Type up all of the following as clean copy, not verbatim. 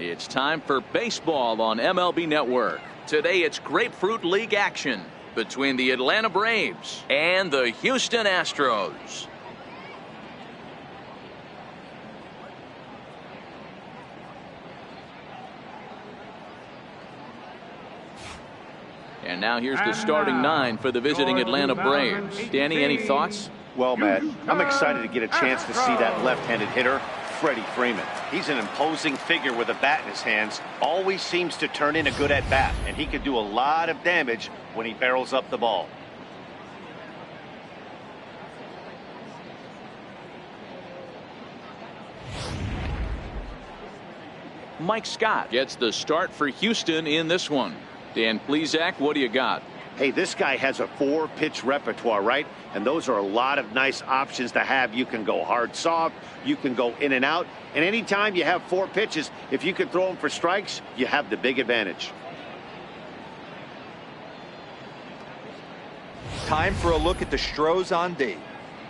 It's time for baseball on MLB Network. Today it's Grapefruit League action between the Atlanta Braves and the Houston Astros. And now here's the starting nine for the visiting Atlanta Braves. Danny, any thoughts? Well, Matt, I'm excited to get a chance to see that left-handed hitter, Freddie Freeman. He's an imposing figure with a bat in his hands, always seems to turn in a good at-bat, and he can do a lot of damage when he barrels up the ball. Mike Scott gets the start for Houston in this one. Dan Plesac, what do you got? Hey, this guy has a 4-pitch repertoire, right? And those are a lot of nice options to have. You can go hard, soft. You can go in and out. And anytime you have 4 pitches, if you can throw them for strikes, you have the big advantage. Time for a look at the Astros on D.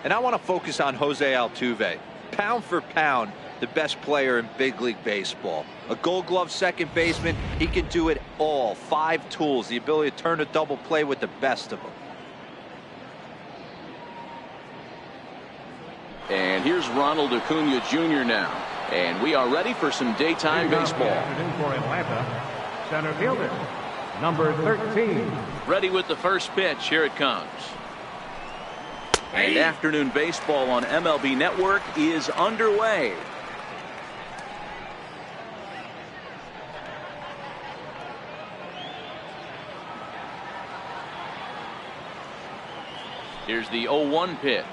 And I want to focus on Jose Altuve. Pound for pound, the best player in big league baseball. A Gold Glove second baseman, he can do it all. 5 tools, the ability to turn a double play with the best of them. And here's Ronald Acuna Jr. now. And we are ready for some daytime baseball. For Atlanta, center fielder, number 13. Ready with the first pitch. Here it comes. And afternoon baseball on MLB Network is underway. Here's the 0-1 pitch.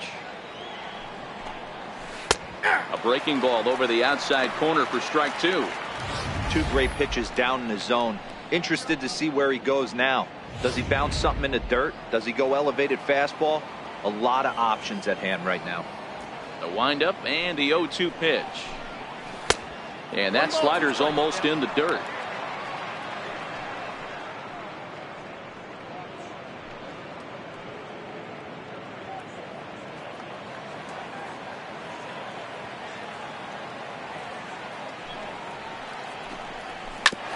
A breaking ball over the outside corner for strike 2. 2 great pitches down in the zone. Interested to see where he goes now. Does he bounce something in the dirt? Does he go elevated fastball? A lot of options at hand right now. The windup and the 0-2 pitch. And that slider's almost in the dirt.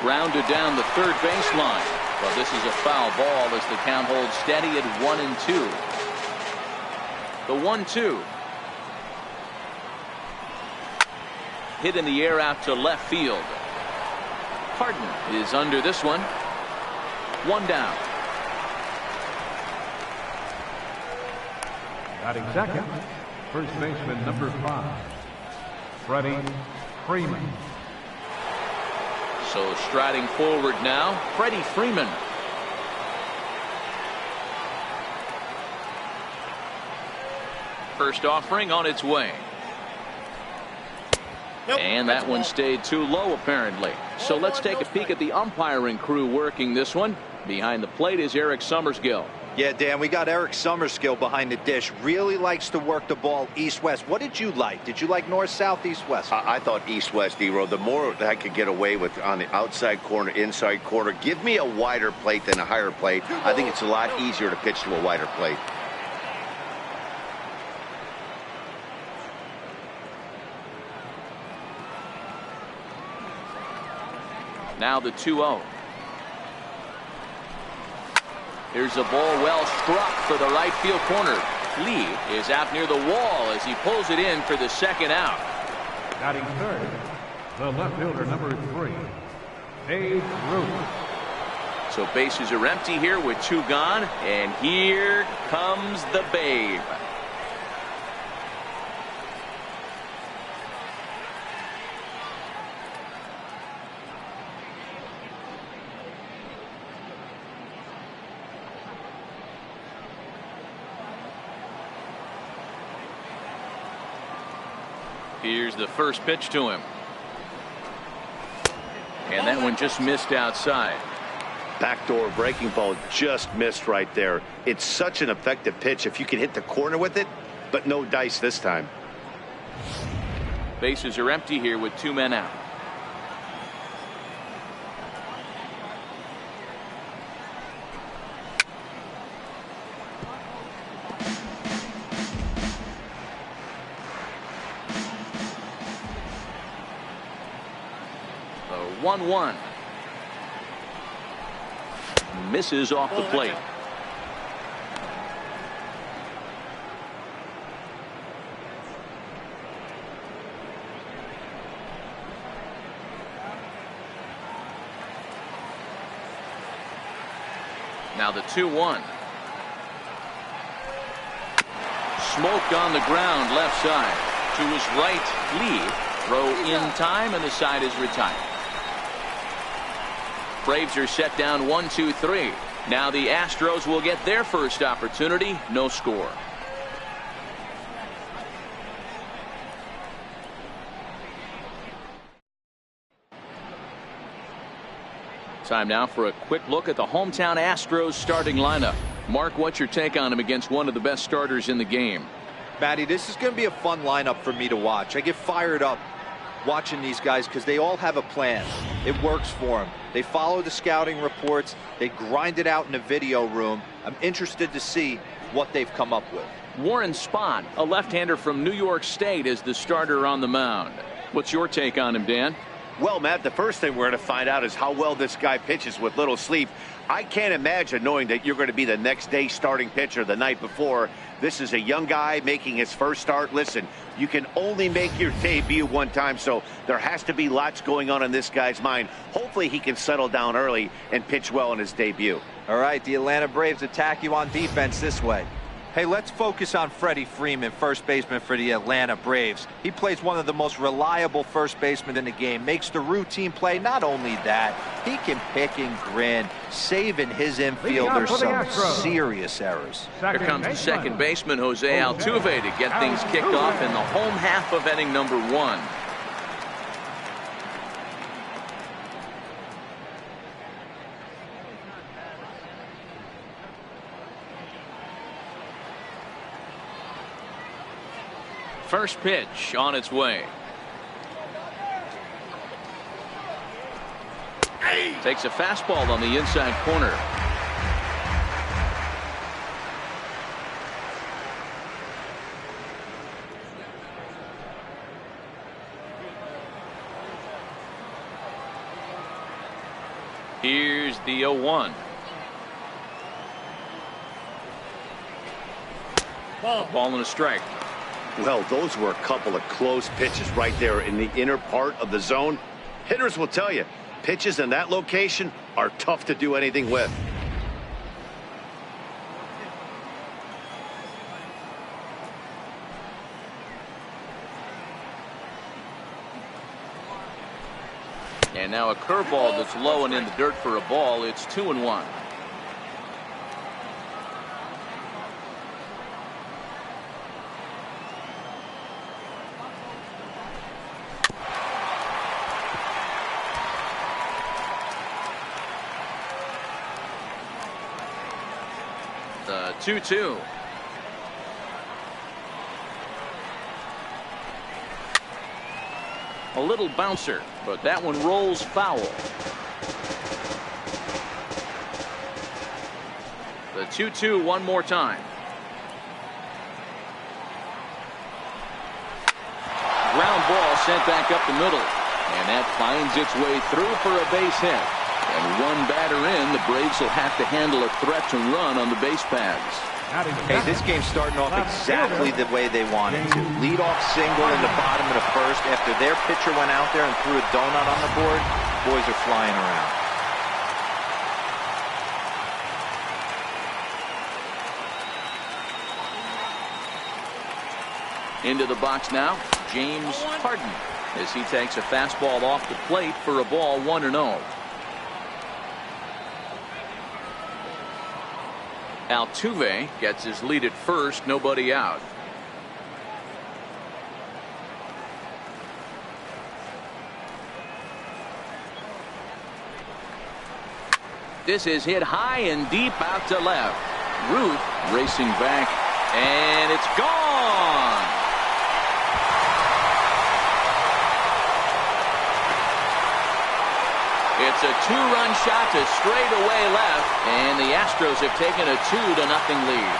Grounded down the third baseline. But this is a foul ball as the count holds steady at 1-2. The 1-2. Hit in the air out to left field. Harden is under this one. 1 down. Batting second, first baseman number 5, Freddie Freeman. So striding forward now, Freddie Freeman. First offering on its way. Nope, and that one stayed too low apparently. So let's take a peek at the umpiring crew working this one. Behind the plate is Eric Summerskill. Yeah, Dan, we got Eric Summerskill behind the dish. Really likes to work the ball east-west. What did you like? Did you like north-south, east-west? I thought east-west, D-Row. The more that I could get away with on the outside corner, inside corner, give me a wider plate than a higher plate. I think it's a lot easier to pitch to a wider plate. Now the 2-0. Here's a ball well struck for the right field corner. Lee is out near the wall as he pulls it in for the second out. Batting third, the left fielder number 3, Dave Root. So bases are empty here with 2 gone, and here comes the Babe. Here's the first pitch to him. And that one just missed outside. Backdoor breaking ball just missed right there. It's such an effective pitch if you can hit the corner with it, but no dice this time. Bases are empty here with 2 men out. 1-1. Misses off the plate. Now the 2-1. Smoked on the ground left side. To his right, Lee. Throw in time, and the side is retired. Braves are set down 1-2-3. Now the Astros will get their first opportunity. No score. Time now for a quick look at the hometown Astros starting lineup. Mark, what's your take on him against one of the best starters in the game? Matty, this is going to be a fun lineup for me to watch. I get fired up watching these guys because they all have a plan. It works for them. They follow the scouting reports. They grind it out in the video room. I'm interested to see what they've come up with. Warren Spahn, a left-hander from New York State, is the starter on the mound. What's your take on him, Dan? Well, Matt, the first thing we're going to find out is how well this guy pitches with little sleep. I can't imagine knowing that you're going to be the next day starting pitcher the night before. This is a young guy making his first start. Listen, you can only make your debut one time, so there has to be lots going on in this guy's mind. Hopefully he can settle down early and pitch well in his debut. All right, the Atlanta Braves attack you on defense this way. Hey, let's focus on Freddie Freeman, first baseman for the Atlanta Braves. He plays one of the most reliable first basemen in the game, makes the routine play. Not only that, he can pick and grin, saving his infielders some serious errors. Here comes the second baseman, Jose Altuve, to get things kicked off in the home half of inning number 1. First pitch on its way. Takes a fastball on the inside corner. Here's the 0-1. Ball and a strike. Well, those were a couple of close pitches right there in the inner part of the zone. Hitters will tell you, pitches in that location are tough to do anything with. And now a curveball that's low and in the dirt for a ball. It's 2-1. The 2-2. A little bouncer, but that one rolls foul. The 2-2 one more time. Ground ball sent back up the middle, and that finds its way through for a base hit. And one batter in, the Braves will have to handle a threat to run on the base paths. Hey, this game's starting off exactly the way they wanted to. Lead-off single in the bottom of the first. After their pitcher went out there and threw a donut on the board, boys are flying around. Into the box now, James Harden, as he takes a fastball off the plate for a ball, 1-0. Altuve gets his lead at first, nobody out. This is hit high and deep out to left. Ruth racing back, and it's gone. It's a two-run shot to straightaway left, and the Astros have taken a 2-0 lead.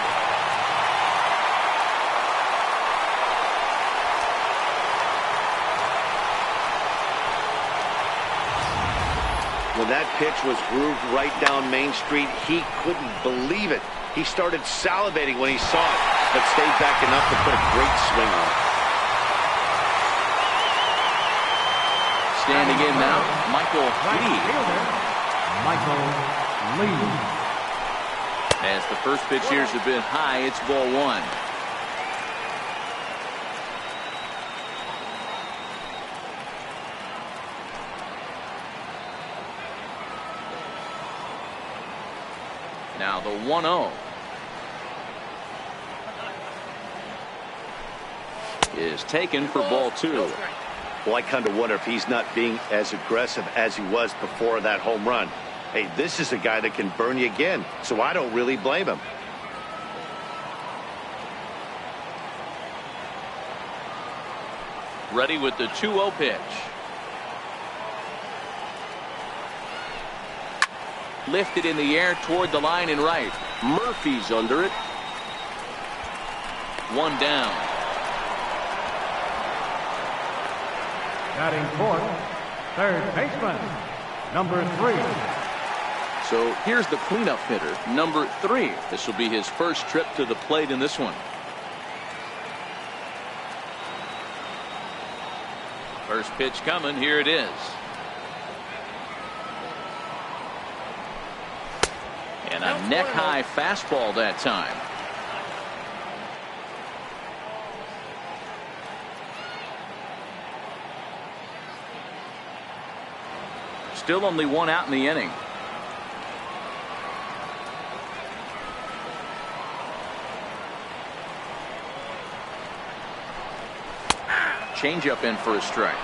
When that pitch was grooved right down Main Street, he couldn't believe it. He started salivating when he saw it, but stayed back enough to put a great swing on it. Standing in now, Michael Lee. Michael Lee. As the first pitch here's a bit high, it's ball one. Now the 1-0 is taken for ball two. Well, I kind of wonder if he's not being as aggressive as he was before that home run. Hey, this is a guy that can burn you again, so I don't really blame him. Ready with the 2-0 pitch. Lifted in the air toward the line and right. Murphy's under it. One down. Batting fourth, third baseman, number 3. So here's the cleanup hitter, number 3. This will be his first trip to the plate in this one. First pitch coming. Here it is. And a neck-high fastball that time. Still only one out in the inning. Changeup in for a strike.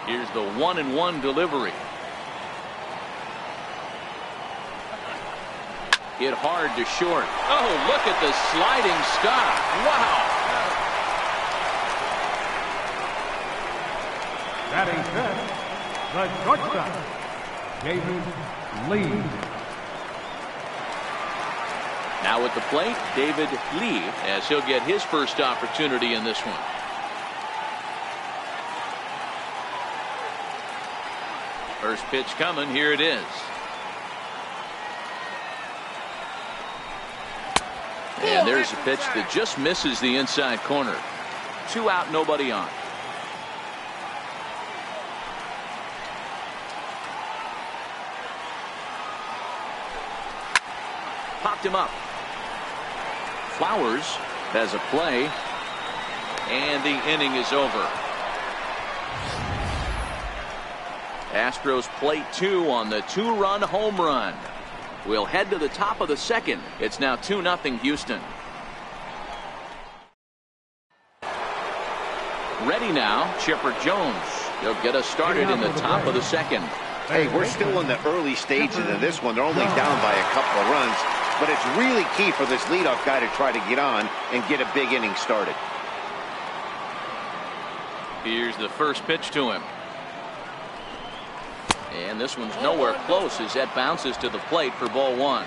Here's the 1-1 delivery. Hit hard to short. Oh, look at the sliding stop. Wow. Batting fifth, the shortstop, David Lee. Now at the plate, David Lee, as he'll get his first opportunity in this one. First pitch coming. Here it is. And there's a pitch that just misses the inside corner. 2 out, nobody on. Popped him up. Flowers has a play. And the inning is over. Astros plate 2 on the 2-run home run. We'll head to the top of the second. It's now 2-0 Houston. Ready now, Chipper Jones. He'll get us started in the top of the second. Hey, we're still in the early stages of this one. They're only down by a couple of runs, but it's really key for this leadoff guy to try to get on and get a big inning started. Here's the first pitch to him. And this one's nowhere close as that bounces to the plate for ball one.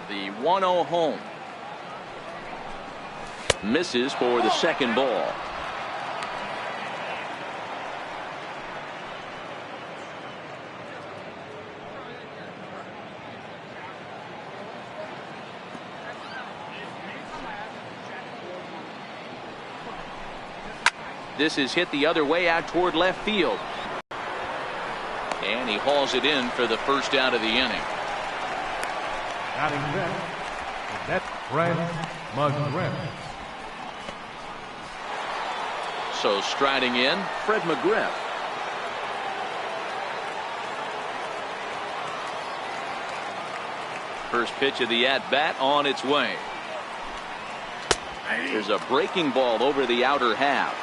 The 1-0 home. Misses for the second ball. This is hit the other way out toward left field. And he hauls it in for the first out of the inning. Batting fifth, that's Fred McGriff. So striding in, Fred McGriff. First pitch of the at-bat on its way. There's a breaking ball over the outer half.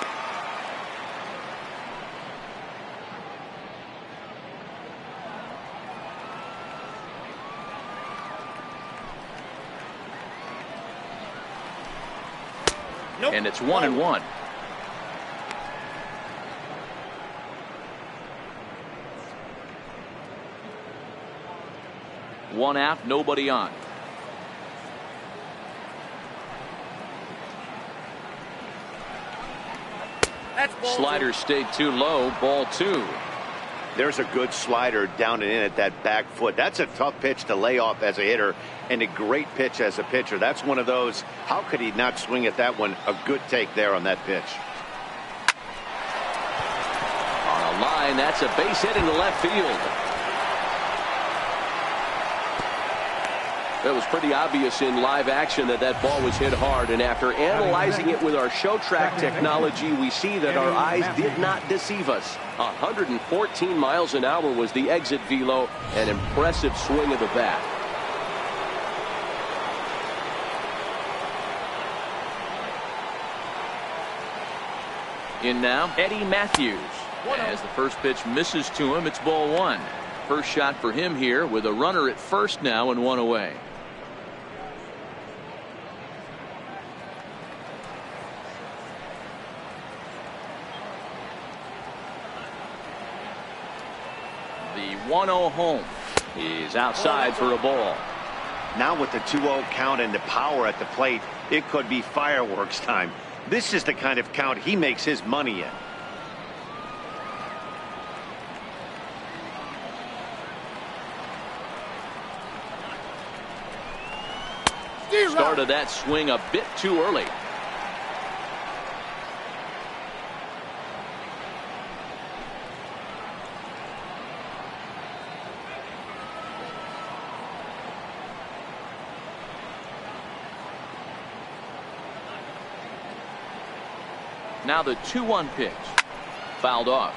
And it's 1-1. One out, nobody on. Slider stayed too low, ball 2. There's a good slider down and in at that back foot. That's a tough pitch to lay off as a hitter and a great pitch as a pitcher. That's one of those, how could he not swing at that one? A good take there on that pitch. On a line, that's a base hit into left field. It was pretty obvious in live action that that ball was hit hard, and after analyzing it with our show track technology, we see that our eyes did not deceive us. 114 miles an hour was the exit velo, an impressive swing of the bat. In now, Eddie Matthews. As the first pitch misses to him, it's ball 1. First shot for him here with a runner at first now and 1 away. The 1-0 home. He's outside for a ball. Now with the 2-0 count and the power at the plate, it could be fireworks time. This is the kind of count he makes his money in. Started that swing a bit too early. Now the 2-1 pitch. Fouled off.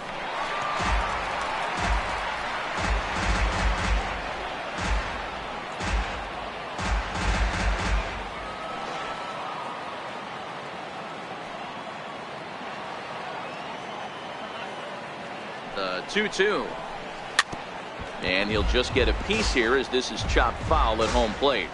The 2-2. And he'll just get a piece here as this is chopped foul at home plate.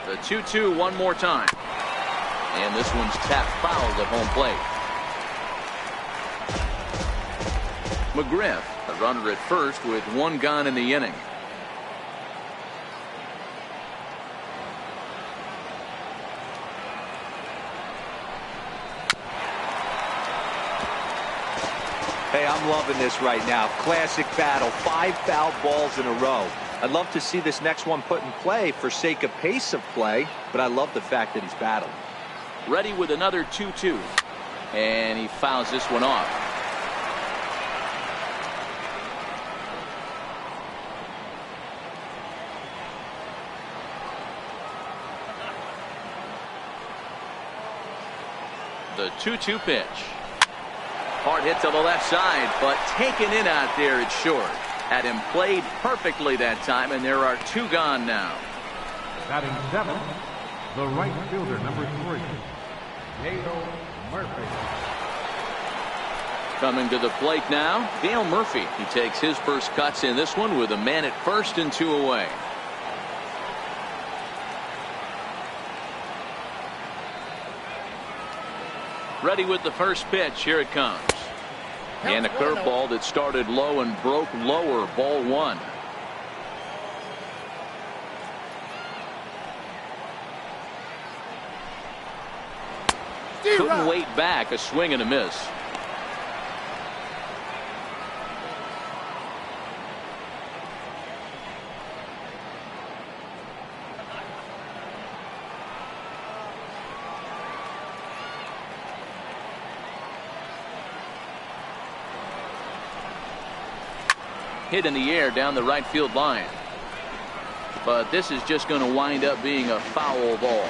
The 2-2 one more time. And this one's tapped fouled at home plate. McGriff, a runner at first with 1 gone in the inning. Hey, I'm loving this right now. Classic battle. 5 foul balls in a row. I'd love to see this next one put in play for sake of pace of play, but I love the fact that he's battled. Ready with another 2-2. And he fouls this one off. The 2-2 pitch. Hard hit to the left side, but taken in out there, it's short. Had him played perfectly that time, and there are 2 gone now. Batting 7, the right fielder, number 3, Dale Murphy. Coming to the plate now, Dale Murphy. He takes his first cuts in this one with a man at first and 2 away. Ready with the first pitch. Here it comes. And a curveball that started low and broke lower. Ball 1. Couldn't wait back. A swing and a miss. Hit in the air down the right field line. But this is just going to wind up being a foul ball.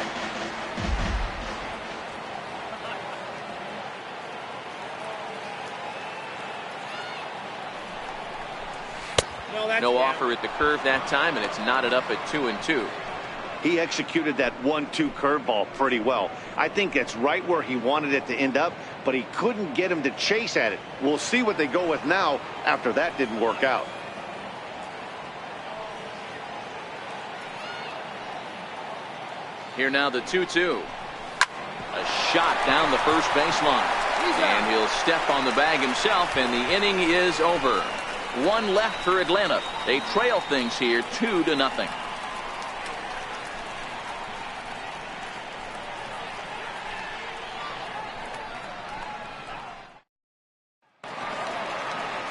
No offer at the curve that time, and it's knotted up at 2-2. He executed that 1-2 curveball pretty well. I think it's right where he wanted it to end up, but he couldn't get him to chase at it. We'll see what they go with now after that didn't work out. Here now the 2-2. A shot down the first baseline. And he'll step on the bag himself, and the inning is over. One left for Atlanta. They trail things here 2-0.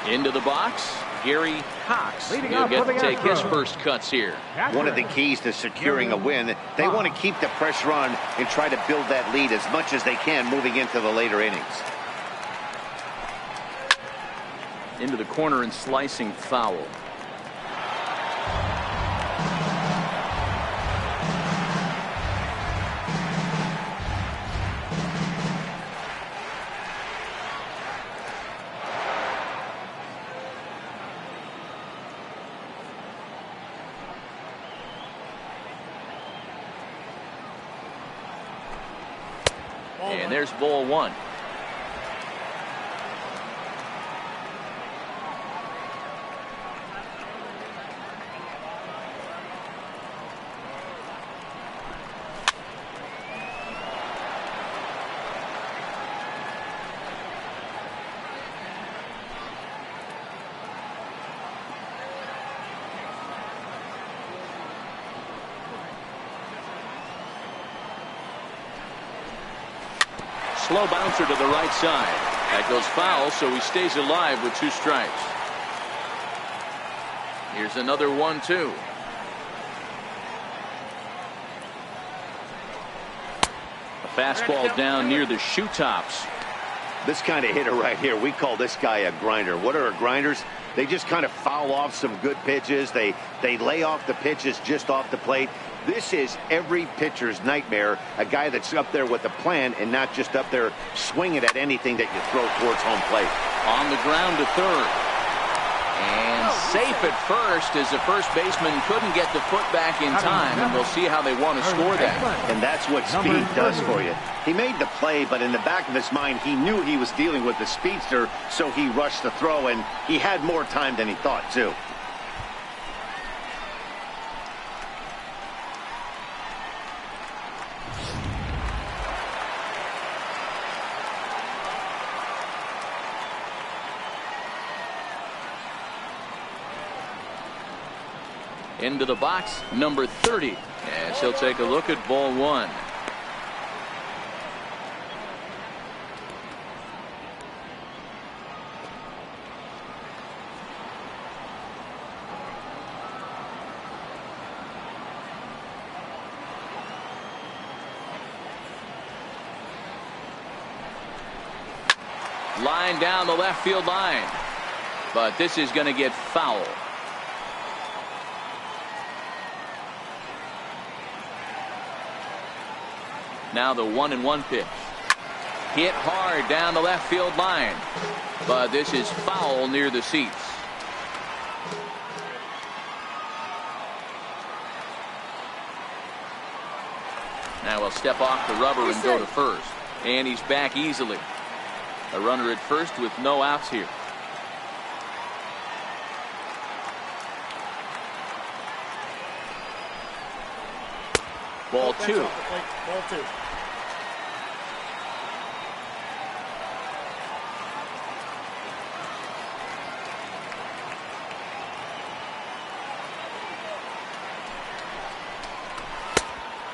Into the box, Gary Cox. He'll get to take his first cuts here. One of the keys to securing a win, they want to keep the pressure on and try to build that lead as much as they can moving into the later innings. Into the corner and slicing foul. And there's ball one. Slow bouncer to the right side. That goes foul, so he stays alive with 2 strikes. Here's another 1-2. A fastball down near the shoe tops. This kind of hitter right here, we call this guy a grinder. What are grinders? They just kind of foul off some good pitches. They lay off the pitches just off the plate. This is every pitcher's nightmare, a guy that's up there with a plan and not just up there swinging at anything that you throw towards home plate. On the ground to third. And safe at first, as the first baseman couldn't get the foot back in time, and we'll see how they want to score that. And that's what speed does for you. He made the play, but in the back of his mind, he knew he was dealing with the speedster, so he rushed the throw, and he had more time than he thought, too. Into the box, number 30, as he'll take a look at ball one. Line down the left field line, but this is going to get foul. Now the 1-1 pitch. Hit hard down the left field line, but this is foul near the seats. Now he'll step off the rubber and go to first, and he's back easily. A runner at first with no outs here. Ball two. Ball two.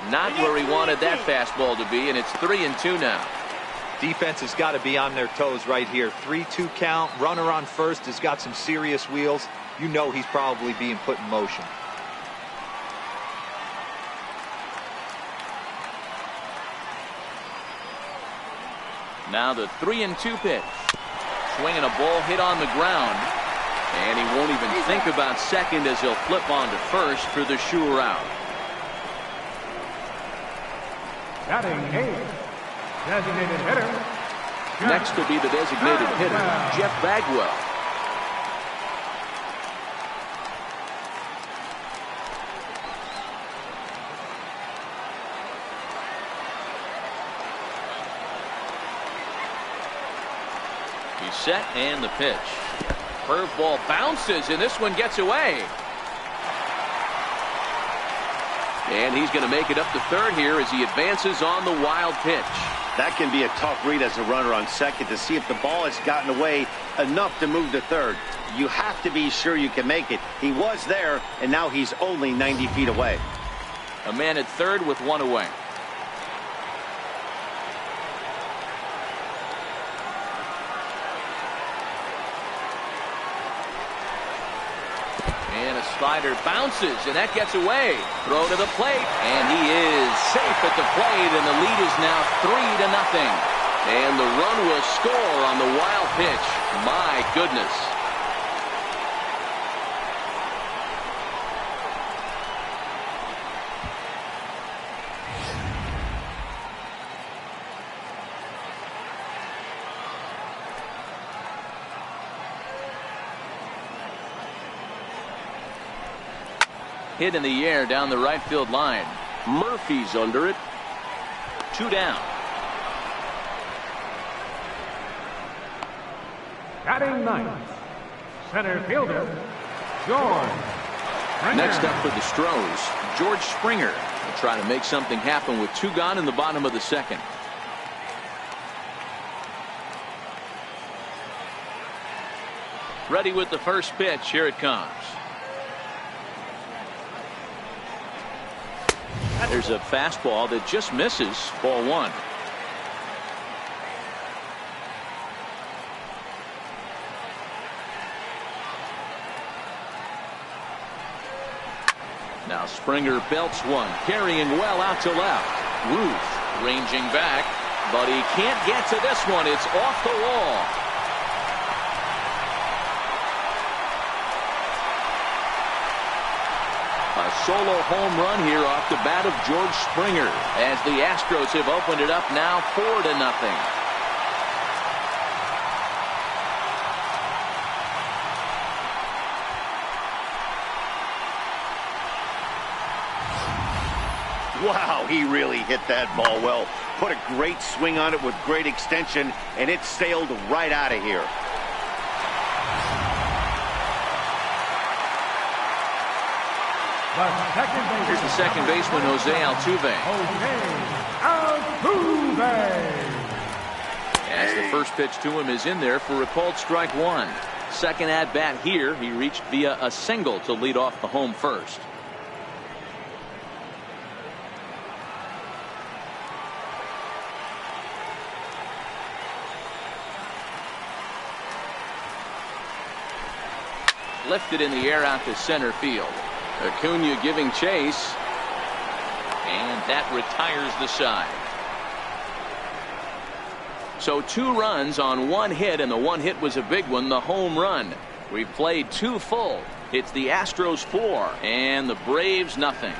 Not where he wanted that fastball to be, and it's 3-2 now. Defense has got to be on their toes right here. 3-2 count. Runner on first has got some serious wheels. You know he's probably being put in motion. Now the 3-2 pitch. Swinging a ball hit on the ground. And he won't even think about second as he'll flip on to first for the sure out. Batting eighth, designated hitter. Next will be the designated hitter, Jeff Bagwell. He's set and the pitch. Curveball bounces and this one gets away. And he's going to make it up to third here as he advances on the wild pitch. That can be a tough read as a runner on second to see if the ball has gotten away enough to move to third. You have to be sure you can make it. He was there, and now he's only 90 feet away. A man at third with one away. And a slider bounces, and that gets away. Throw to the plate, and he is safe at the plate, and the lead is now 3-0. And the run will score on the wild pitch. My goodness. Hit in the air down the right field line. Murphy's under it. 2 down. Batting ninth, center fielder, George Springer. Next up for the Astros, George Springer will try to make something happen with 2 gone in the bottom of the second. Ready with the first pitch. Here it comes. There's a fastball that just misses. Ball 1. Now Springer belts one, carrying well out to left. Ruth ranging back, but he can't get to this one. It's off the wall. A solo home run here off the bat of George Springer as the Astros have opened it up now 4-0. Wow, he really hit that ball well. Put a great swing on it with great extension, and it sailed right out of here. Here's the second baseman, Jose Altuve. As the first pitch to him is in there for a called strike 1. Second at bat here, he reached via a single to lead off the home first. Lifted in the air out to center field. Acuna giving chase, and that retires the side. So 2 runs on 1 hit, and the 1 hit was a big one, the home run. We've played 2 full. It's the Astros 4 and the Braves nothing.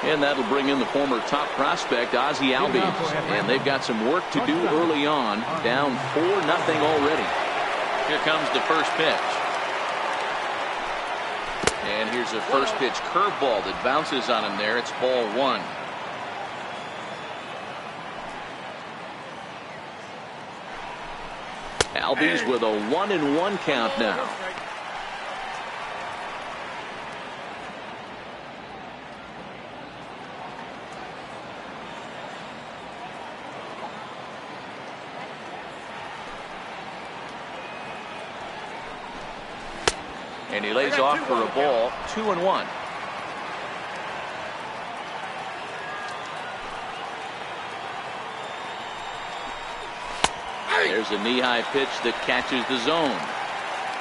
And that'll bring in the former top prospect Ozzie Albies, and they've got some work to do early on, down 4-0 already. Here comes the first pitch. And here's a first pitch curveball that bounces on him there. It's ball 1. Albies with a 1-1 count now. And he lays off for a ball. 2-1. There's a knee-high pitch that catches the zone.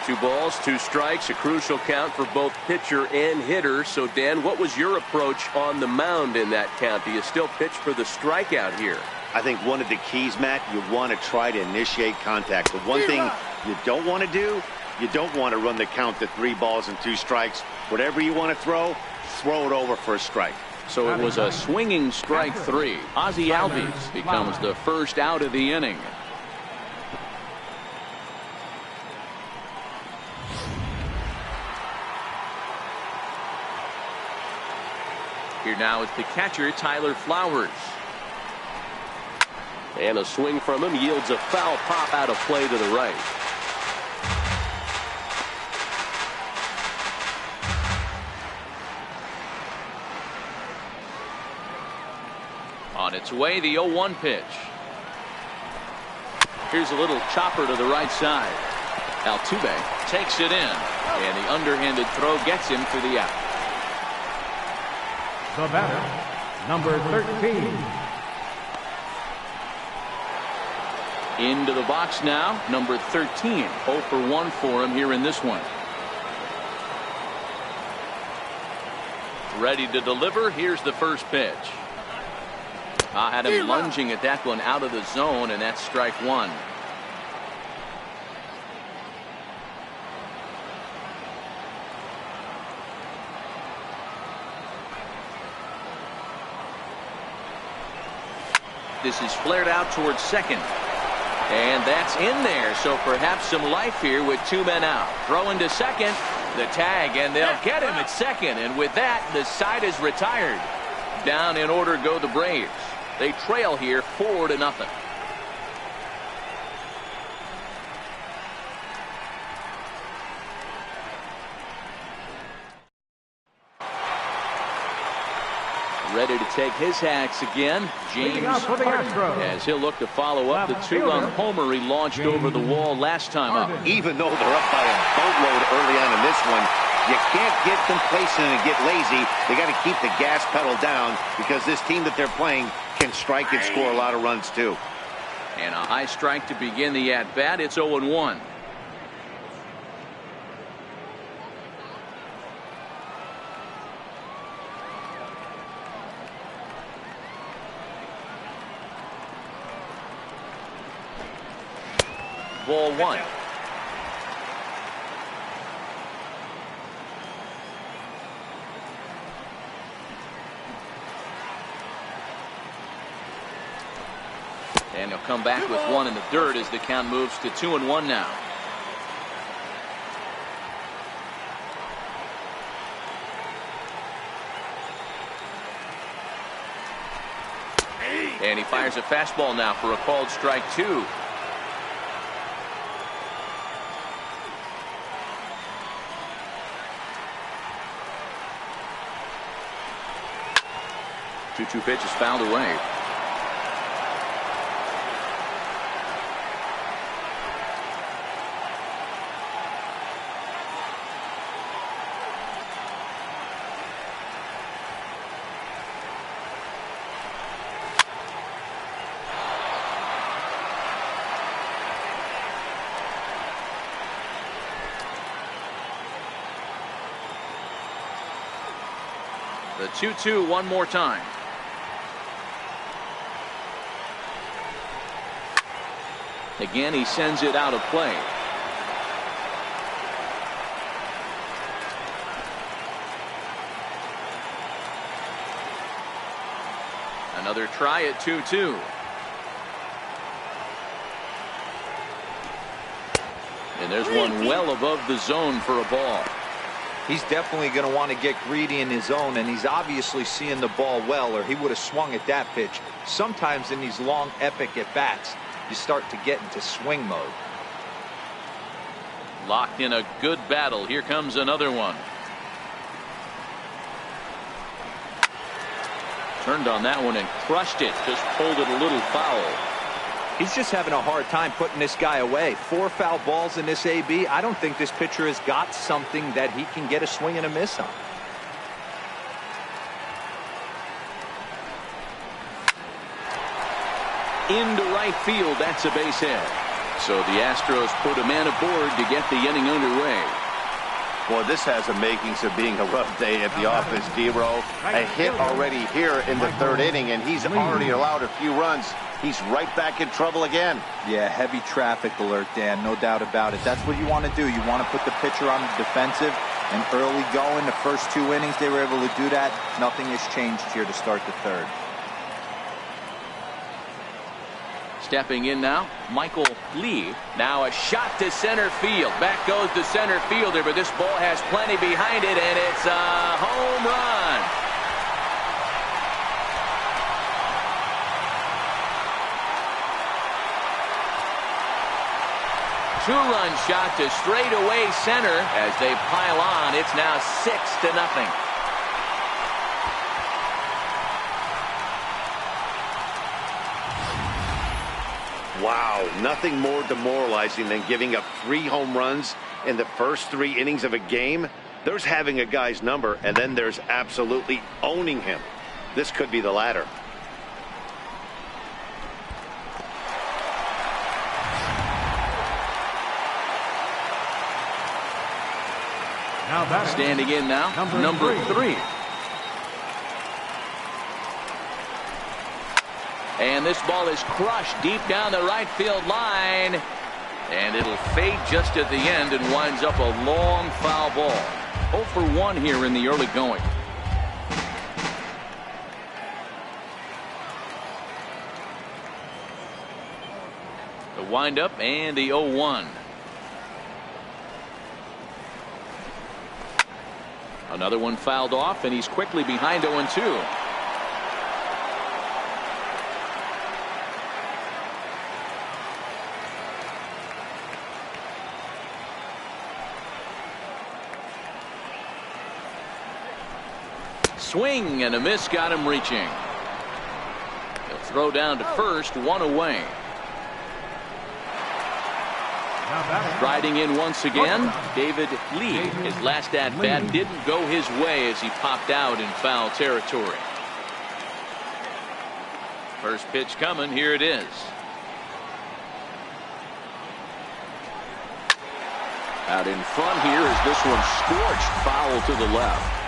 2 balls, 2 strikes, a crucial count for both pitcher and hitter. So, Dan, what was your approach on the mound in that count? Do you still pitch for the strikeout here? I think one of the keys, Matt, you want to try to initiate contact. The one thing you don't want to do, you don't want to run the count to 3 balls and 2 strikes. Whatever you want to throw it over for a strike. So it was a swinging strike 3. Ozzie Albies becomes the first out of the inning. Here now is the catcher, Tyler Flowers. And a swing from him yields a foul pop out of play to the right. On its way, the 0-1 pitch. Here's a little chopper to the right side. Altuve takes it in, and the underhanded throw gets him for the out. The batter, number 13. Into the box now, number 13. 0 for 1 for him here in this one. Ready to deliver. Here's the first pitch. Had him lunging at that one out of the zone, and that's strike one. This is flared out towards second. And that's in there, so perhaps some life here with 2 men out. Throwing to second, the tag, and they'll get him at second. And with that, the side is retired. Down in order go the Braves. They trail here 4-0. Ready to take his hacks again, James Harden, as he'll look to follow up the 2-run homer he launched over the wall last time up. Even though they're up by a boatload early on in this one, you can't get complacent and get lazy. They got to keep the gas pedal down because this team that they're playing can strike and score a lot of runs too. And a high strike to begin the at-bat. It's 0-1. Ball 1. And he'll come back with 1 in the dirt as the count moves to 2-1 now. And he fires a fastball now for a called strike 2. Two pitches fouled away. The 2-2 one more time. Again, he sends it out of play. Another try at 2-2. And there's one well above the zone for a ball. He's definitely going to want to get greedy in his zone, and he's obviously seeing the ball well, or he would have swung at that pitch. Sometimes in these long, epic at-bats, you start to get into swing mode. Locked in a good battle. Here comes another one. Turned on that one and crushed it. Just pulled it a little foul. He's just having a hard time putting this guy away. 4 foul balls in this AB. I don't think this pitcher has got something that he can get a swing and a miss on. Into right field. That's a base hit. So the Astros put a man aboard to get the inning underway. Boy, this has the makings of being a rough day at the office, D-Row. A hit already here in the 3rd inning, and he's already allowed a few runs. He's right back in trouble again. Yeah, heavy traffic alert, Dan, no doubt about it. That's what you want to do. You want to put the pitcher on the defensive, and early going, the first 2 innings, they were able to do that. Nothing has changed here to start the 3rd. Stepping in now, Michael Lee. Now a shot to center field. Back goes the center fielder, but this ball has plenty behind it, and it's a home run. two-run shot to straightaway center as they pile on. It's now 6-0. Wow, nothing more demoralizing than giving up 3 home runs in the first 3 innings of a game. There's having a guy's number, and then there's absolutely owning him. This could be the latter. Standing in now, number 3. And this ball is crushed deep down the right field line. And it'll fade just at the end and winds up a long foul ball. 0 for 1 here in the early going. The windup and the 0-1. Another one fouled off, and he's quickly behind 0-2. Swing and a miss got him reaching. He'll throw down to first, 1 away. Riding in once again, David Lee. His last at-bat didn't go his way as he popped out in foul territory. First pitch coming, here it is. Out in front here is this one scorched foul to the left.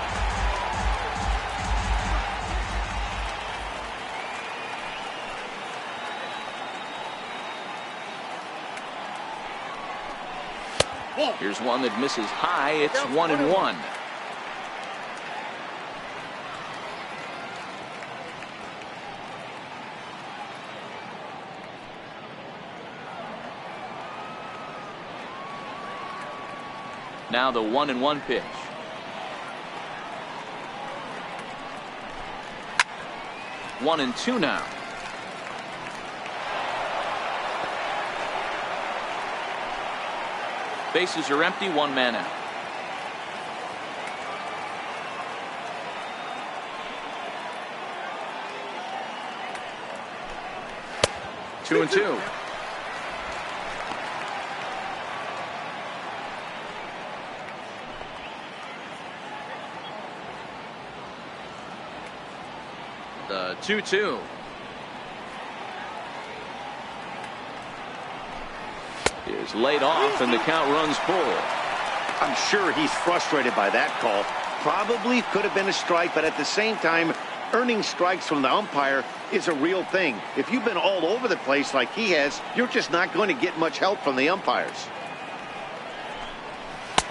Here's one that misses high. It's 1-1. Now the 1-1 pitch. One and two now. Bases are empty, 1 man out. Two and two. The 2-2. Is laid off and the count runs full. I'm sure he's frustrated by that call. Probably could have been a strike, but at the same time, earning strikes from the umpire is a real thing. If you've been all over the place like he has, you're just not going to get much help from the umpires.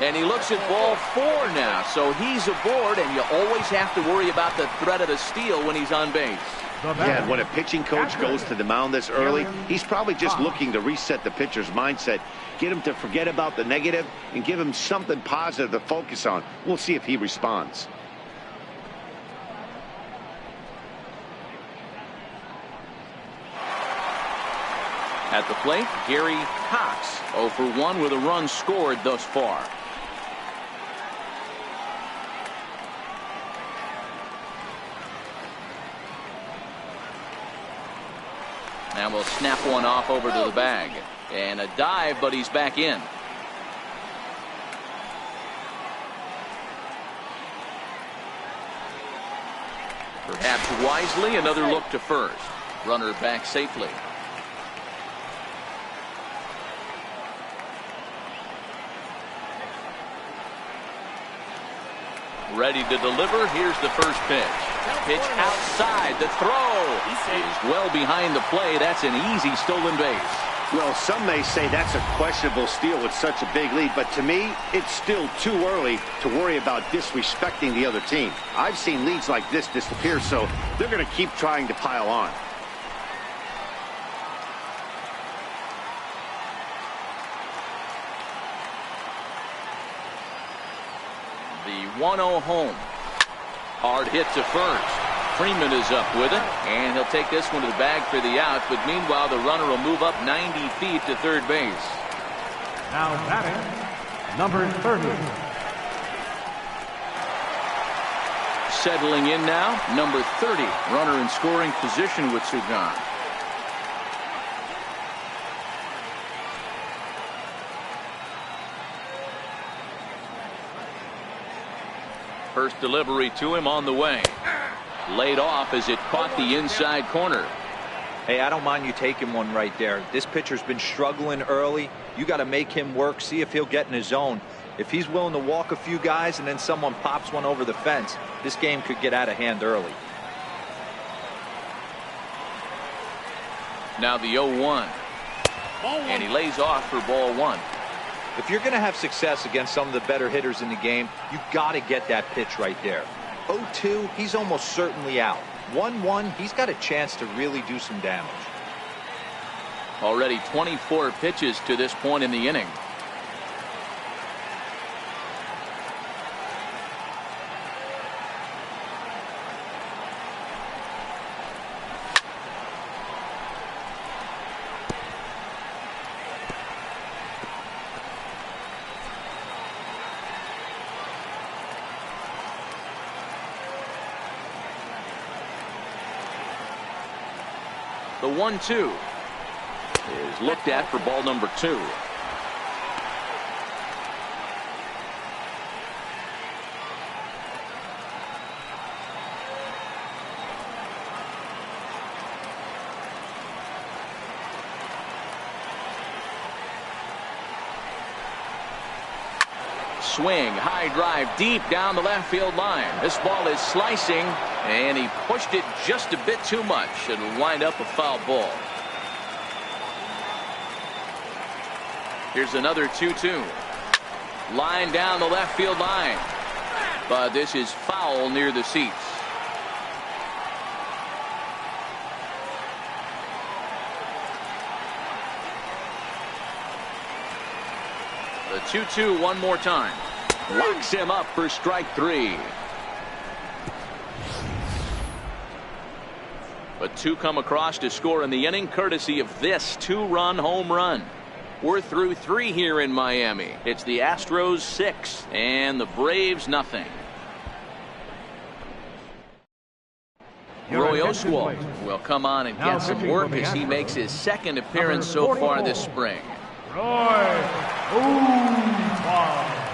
And he looks at ball 4 now, so he's aboard, and you always have to worry about the threat of a steal when he's on base. Yeah, and when a pitching coach goes to the mound this early, he's probably just looking to reset the pitcher's mindset, get him to forget about the negative, and give him something positive to focus on. We'll see if he responds. At the plate, Gary Cox, 0 for 1 with a run scored thus far. Now we'll snap one off over to the bag. And a dive, but he's back in. Perhaps wisely, another look to first. Runner back safely. Ready to deliver. Here's the first pitch. Pitch outside. The throw is well behind the play. That's an easy stolen base. Well, some may say that's a questionable steal with such a big lead, but to me, it's still too early to worry about disrespecting the other team. I've seen leads like this disappear, so they're going to keep trying to pile on. The 1-0 home. Hard hit to first. Freeman is up with it, and he'll take this one to the bag for the out, but meanwhile the runner will move up 90 feet to third base. Now batting, number 30. Settling in now, number 30. Runner in scoring position with Sugan. First delivery to him on the way. Laid off as it caught the inside corner. Hey, I don't mind you taking one right there. This pitcher's been struggling early. You got to make him work, see if he'll get in his zone. If he's willing to walk a few guys and then someone pops one over the fence, this game could get out of hand early. Now the 0-1. And he lays off for ball one. If you're going to have success against some of the better hitters in the game, you got to get that pitch right there. 0-2, he's almost certainly out. 1-1, he's got a chance to really do some damage. Already 24 pitches to this point in the inning. The 1-2 is looked at for ball number 2. Swing, high drive deep down the left field line. This ball is slicing, and he pushed it just a bit too much. It'll wind up a foul ball. Here's another 2-2. Line down the left field line. But this is foul near the seats. The 2-2 one more time. Locks him up for strike 3. But 2 come across to score in the inning courtesy of this 2-run home run. We're through 3 here in Miami. It's the Astros 6 and the Braves nothing. Roy Oswalt will come on and get some work as he makes his second appearance so far this spring. Roy Oswalt.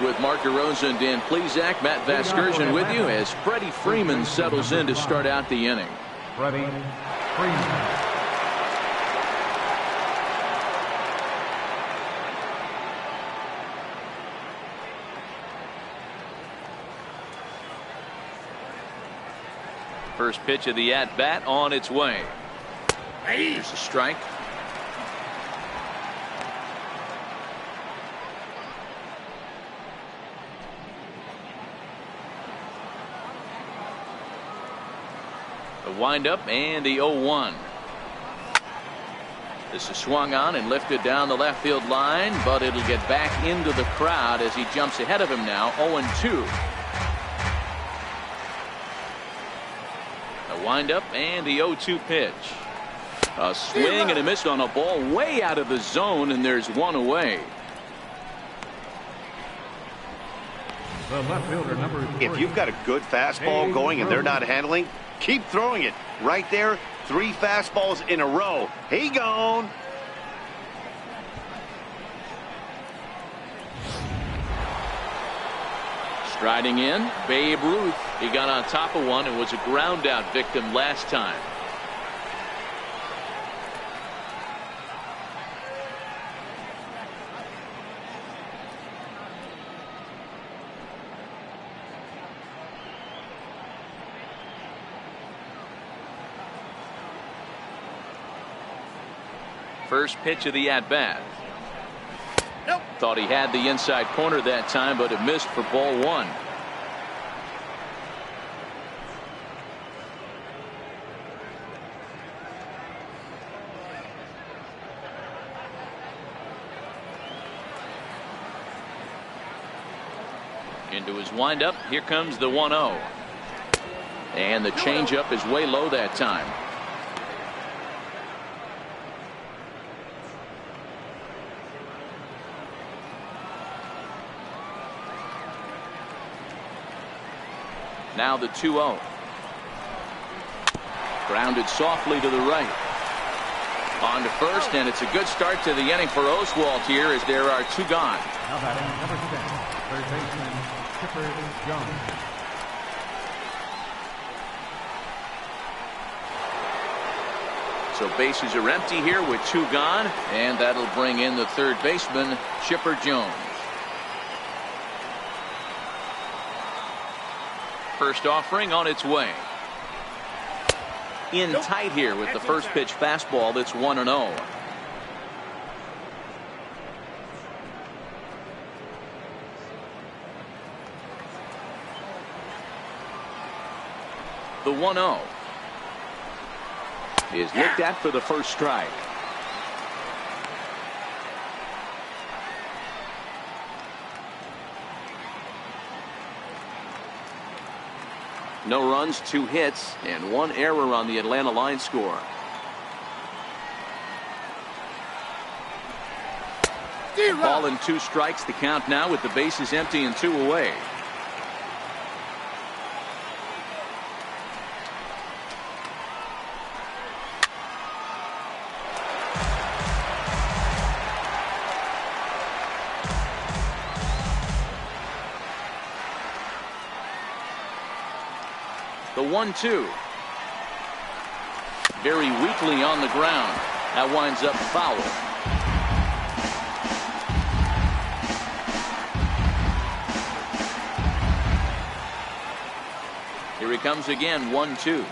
With Mark DeRosa and Dan Plesac, Matt Vasgersian with you as Freddie Freeman settles in to start out the inning. Freddie Freeman. First pitch of the at-bat on its way. Here's a strike. The windup and the 0-1. This is swung on and lifted down the left field line, but it'll get back into the crowd as he jumps ahead of him now. 0-2. The windup and the 0-2 pitch. A swing and a miss on a ball way out of the zone, and there's one away. The left fielder, number 3. If you've got a good fastball going and they're not handling, keep throwing it. Right there, 3 fastballs in a row. He gone. Striding in, Babe Ruth. He got on top of one and was a ground out victim last time. First pitch of the at-bat. Nope. Thought he had the inside corner that time, but it missed for ball 1. Into his windup. Here comes the 1-0. And the changeup is way low that time. Now the 2-0. Grounded softly to the right. On to first, and it's a good start to the inning for Oswalt here as there are 2 gone. Now batting number 10, third baseman Chipper Jones. So bases are empty here with 2 gone, and that'll bring in the third baseman, Chipper Jones. First offering on its way. In tight here with the first pitch fastball that's 1-0. The 1-0 is looked at for the first strike. No runs, 2 hits, and 1 error on the Atlanta line score. Ball and 2 strikes the count now with the bases empty and 2 away. The 1-2. Very weakly on the ground. That winds up foul. Here he comes again, 1-2.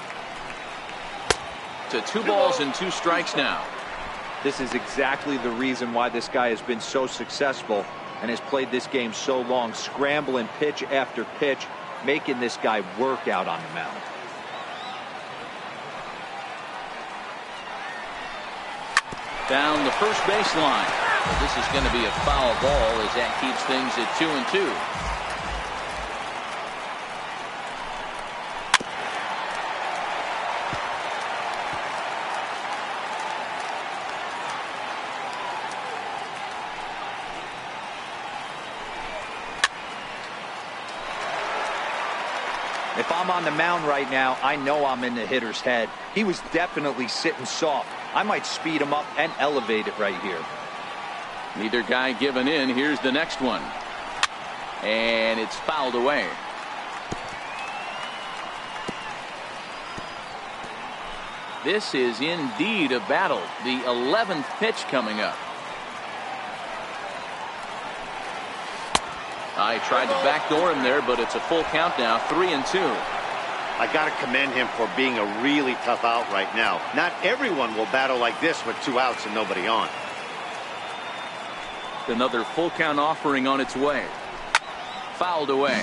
To 2 balls and 2 strikes now. This is exactly the reason why this guy has been so successful and has played this game so long, scrambling pitch after pitch, making this guy work out on the mound. Down the first baseline. Well, this is going to be a foul ball as that keeps things at 2-2. If I'm on the mound right now, I know I'm in the hitter's head. He was definitely sitting soft. I might speed him up and elevate it right here. Neither guy giving in. Here's the next one. And it's fouled away. This is indeed a battle. The 11th pitch coming up. I tried to backdoor him there, but it's a full count now, 3-2. I got to commend him for being a really tough out right now. Not everyone will battle like this with 2 outs and nobody on. Another full count offering on its way. Fouled away.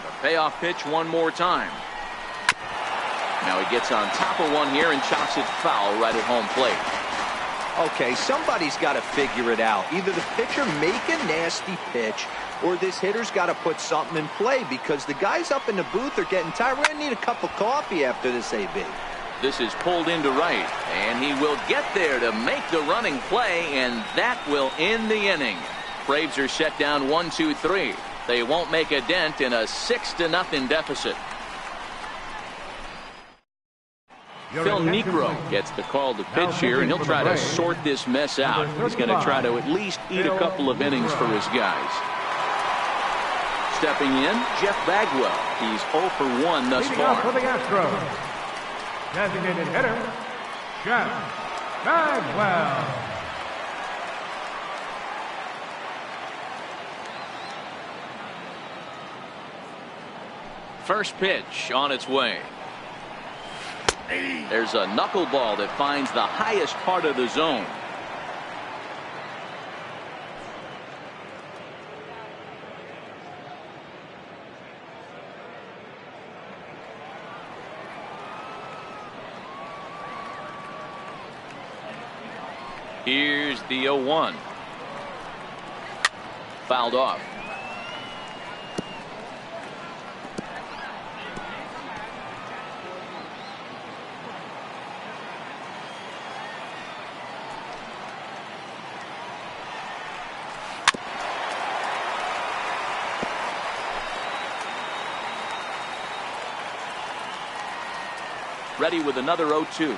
The payoff pitch one more time. Now he gets on top of one here and chops it foul right at home plate. Okay, somebody's got to figure it out. Either the pitcher make a nasty pitch or this hitter's got to put something in play because the guys up in the booth are getting tired. We're going to need a cup of coffee after this, AB. This is pulled into right, and he will get there to make the running play, and that will end the inning. Braves are set down 1-2-3. They won't make a dent in a 6-0 deficit. Phil Niekro gets the call to pitch here, and he'll try to sort this mess out. He's going to try to at least eat a couple of innings for his guys. Stepping in, Jeff Bagwell. He's 0 for 1 thus far. For the Astros, designated hitter, Jeff Bagwell. First pitch on its way. There's a knuckleball that finds the highest part of the zone. Here's the 0-1. Fouled off. ready with another 0-2.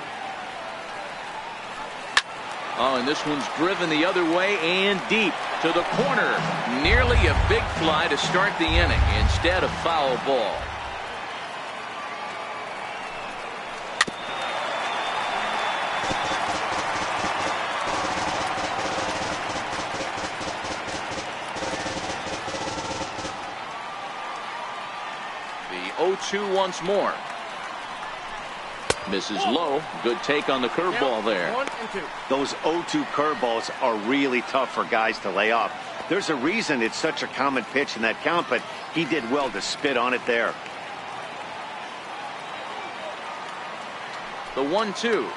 Oh, and this one's driven the other way and deep to the corner. Nearly a big fly to start the inning. Instead, a foul ball. The 0-2 once more. Misses low. Good take on the curveball there. Those 0-2 curveballs are really tough for guys to lay off. There's a reason it's such a common pitch in that count, but he did well to spit on it there. The 1-2.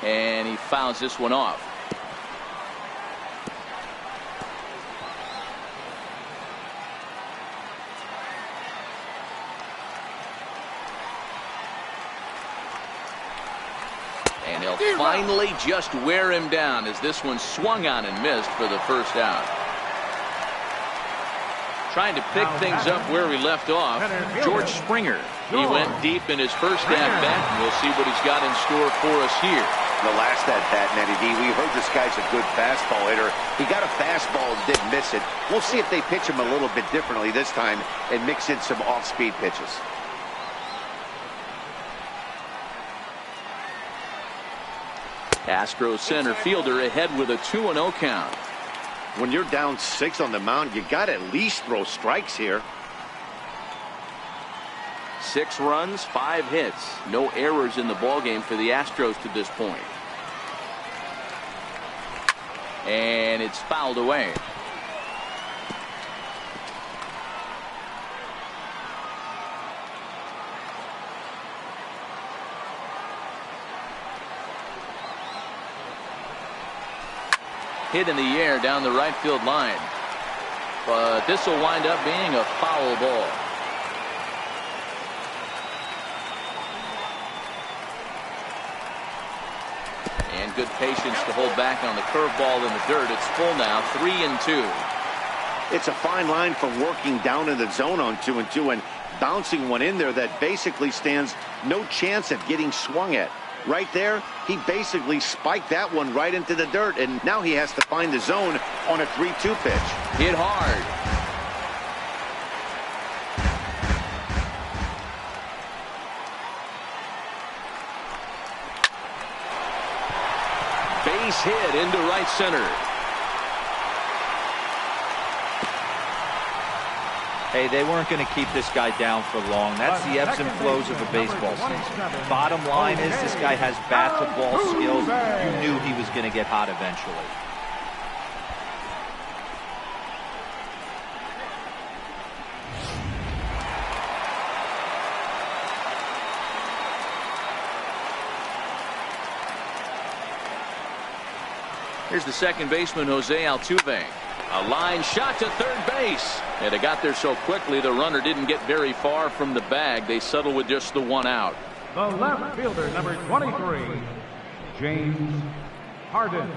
And he fouls this one off. And he'll finally just wear him down as this one swung on and missed for the first out. Trying to pick things up where we left off, George Springer. He went deep in his first at-bat, and we'll see what he's got in store for us here. The last at-bat, Nettie D, we heard this guy's a good fastball hitter. He got a fastball and didn't miss it. We'll see if they pitch him a little bit differently this time and mix in some off-speed pitches. Astros center fielder ahead with a 2-0 count. When you're down 6 on the mound, you got to at least throw strikes here. 6 runs, 5 hits. No errors in the ballgame for the Astros to this point. And it's fouled away. Hit in the air down the right field line. But this will wind up being a foul ball. And good patience to hold back on the curveball in the dirt. It's full now, 3-2. It's a fine line for working down in the zone on 2-2 and bouncing one in there that basically stands no chance at getting swung at. Right there, he basically spiked that one right into the dirt, and now he has to find the zone on a 3-2 pitch. Hit hard. Base hit into right center. Hey, they weren't going to keep this guy down for long. That's the ebbs and flows of a baseball season. Bottom line is this guy has bat-to-ball skills. You knew he was going to get hot eventually. Here's the second baseman, Jose Altuve. A line shot to third base. And it got there so quickly the runner didn't get very far from the bag. They settle with just the one out. The left fielder, number 23, James Harden.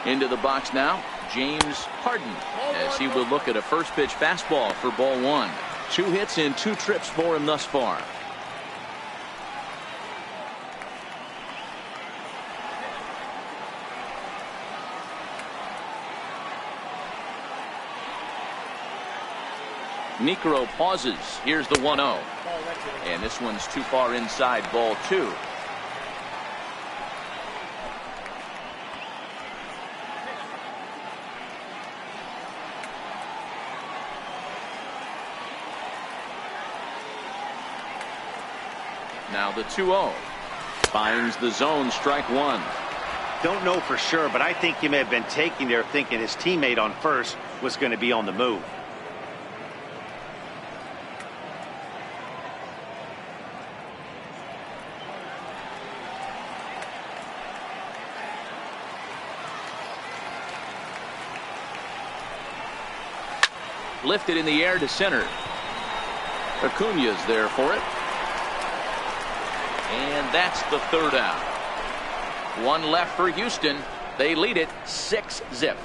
Into the box now, James Harden, as he will look at a first pitch fastball for ball 1. 2 hits in 2 trips for him thus far. Niekro pauses. Here's the 1-0. And this one's too far inside, ball 2. Now the 2-0. Finds the zone, strike 1. Don't know for sure, but I think he may have been taking there thinking his teammate on first was going to be on the move. Lifted in the air to center. Acuña's there for it. And that's the third out. One left for Houston. They lead it 6-0.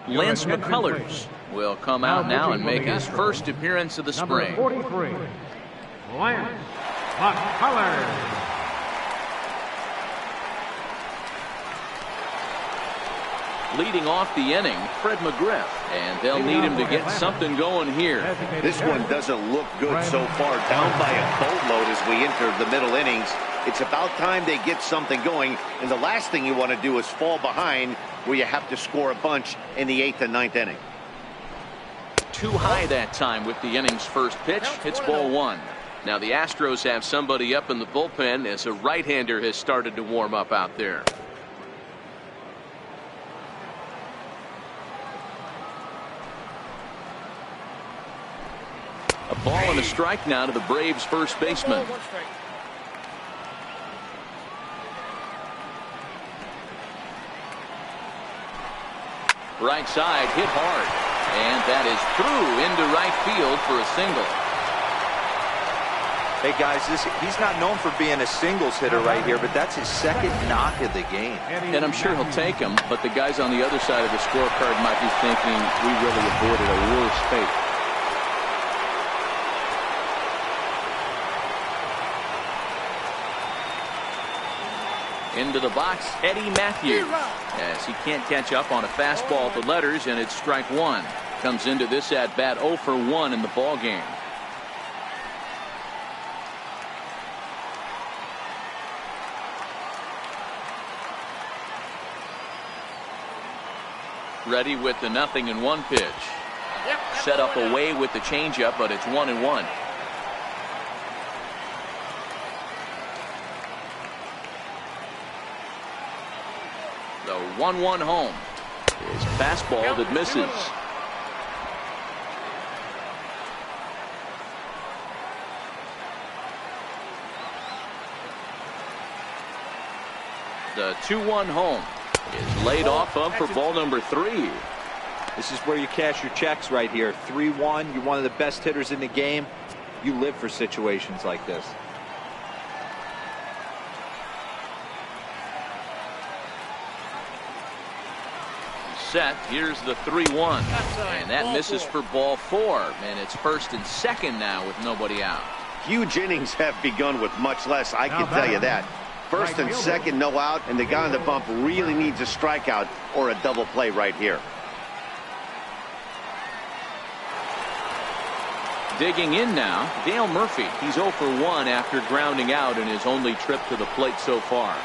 Lance McCullers will come out now and make his first appearance of the spring. Number 43, Lance McCullers. Leading off the inning, Fred McGriff, and they'll need him to get something going here. This one doesn't look good so far. Down by a boatload as we enter the middle innings. It's about time they get something going, and the last thing you want to do is fall behind where you have to score a bunch in the 8th and 9th inning. Too high that time with the inning's first pitch. It's ball one. Now the Astros have somebody up in the bullpen as a right-hander has started to warm up out there. A ball and a strike now to the Braves first baseman. Right side hit hard, and that is through into right field for a single. Hey guys, he's not known for being a singles hitter right here, but that's his second knock of the game. And I'm sure he'll take him, but the guys on the other side of the scorecard might be thinking we really avoided a worse fate. Into the box, Eddie Matthews, as he can't catch up on a fastball at the letters, and it's strike one. Comes into this at bat 0 for 1 in the ball game. Ready with the 0-1 pitch. Set up away with the changeup, but it's 1-1. The 1-1 home is fastball that misses. The 2-1 home is laid off of for ball number 3. This is where you cash your checks right here. 3-1. You're one of the best hitters in the game. You live for situations like this. Set. Here's the 3-1, and that misses for ball 4, and it's first and second now with nobody out. Huge innings have begun with much less, I can tell you that. First and second, no out, and the guy on the bump really needs a strikeout or a double play right here. Digging in now, Dale Murphy. He's 0 for 1 after grounding out in his only trip to the plate so far.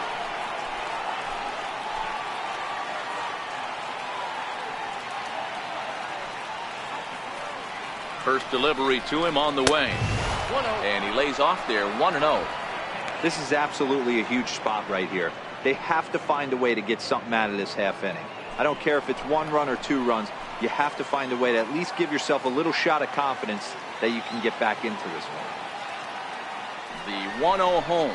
First delivery to him on the way, and he lays off there 1-0. This is absolutely a huge spot right here. They have to find a way to get something out of this half inning. I don't care if it's 1 run or 2 runs. You have to find a way to at least give yourself a little shot of confidence that you can get back into this one. The 1-0 home.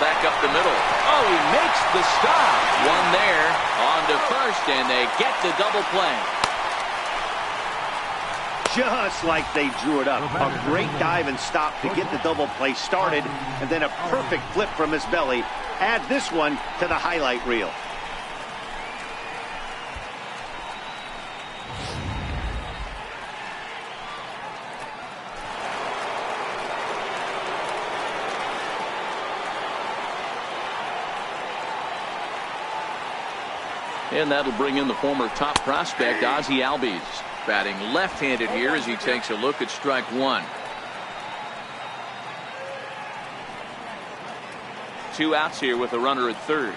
Back up the middle. Oh, he makes the stop. One there on to first, and they get the double play. Just like they drew it up. A great dive and stop to get the double play started, and then a perfect flip from his belly. Add this one to the highlight reel. And that'll bring in the former top prospect, Ozzie Albies. Batting left-handed here as he takes a look at strike one. 2 outs here with a runner at third.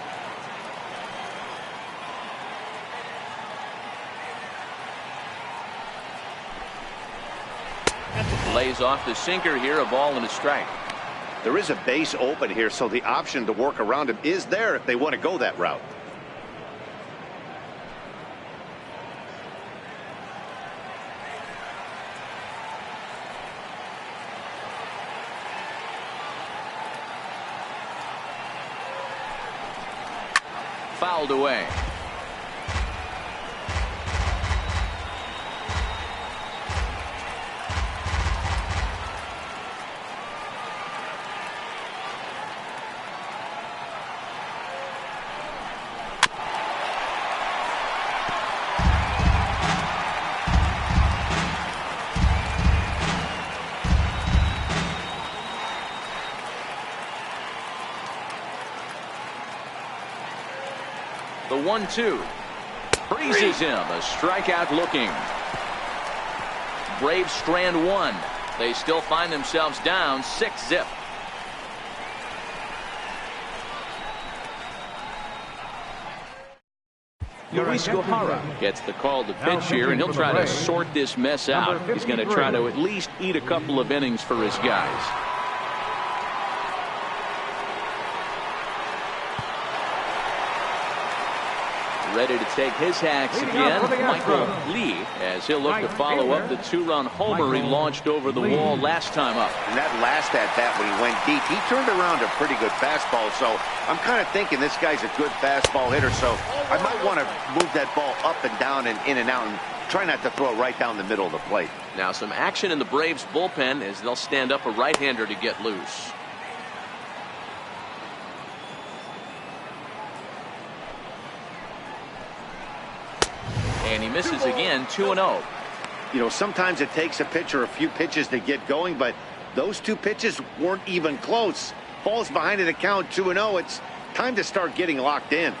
Lays off the sinker here, a ball and a strike. There is a base open here, so the option to work around him is there if they want to go that route. Fouled away. The 1-2. Freezes him. A strikeout looking. Braves strand one. They still find themselves down 6-zip. Luis Gohara gets the call to pitch here, and he'll try to sort this mess out. He's going to try to at least eat a couple of innings for his guys. Ready to take his hacks again, Michael Lee, as he'll look to follow up the two-run homer he launched over the wall last time up. And that last at-bat when he went deep, he turned around a pretty good fastball. So I'm kind of thinking this guy's a good fastball hitter. So I might want to move that ball up and down and in and out and try not to throw it right down the middle of the plate. Now some action in the Braves bullpen as they'll stand up a right-hander to get loose. And he misses again, 2-0. You know, sometimes it takes a pitcher a few pitches to get going, but those two pitches weren't even close. Falls behind in the count, 2-0. It's time to start getting locked in.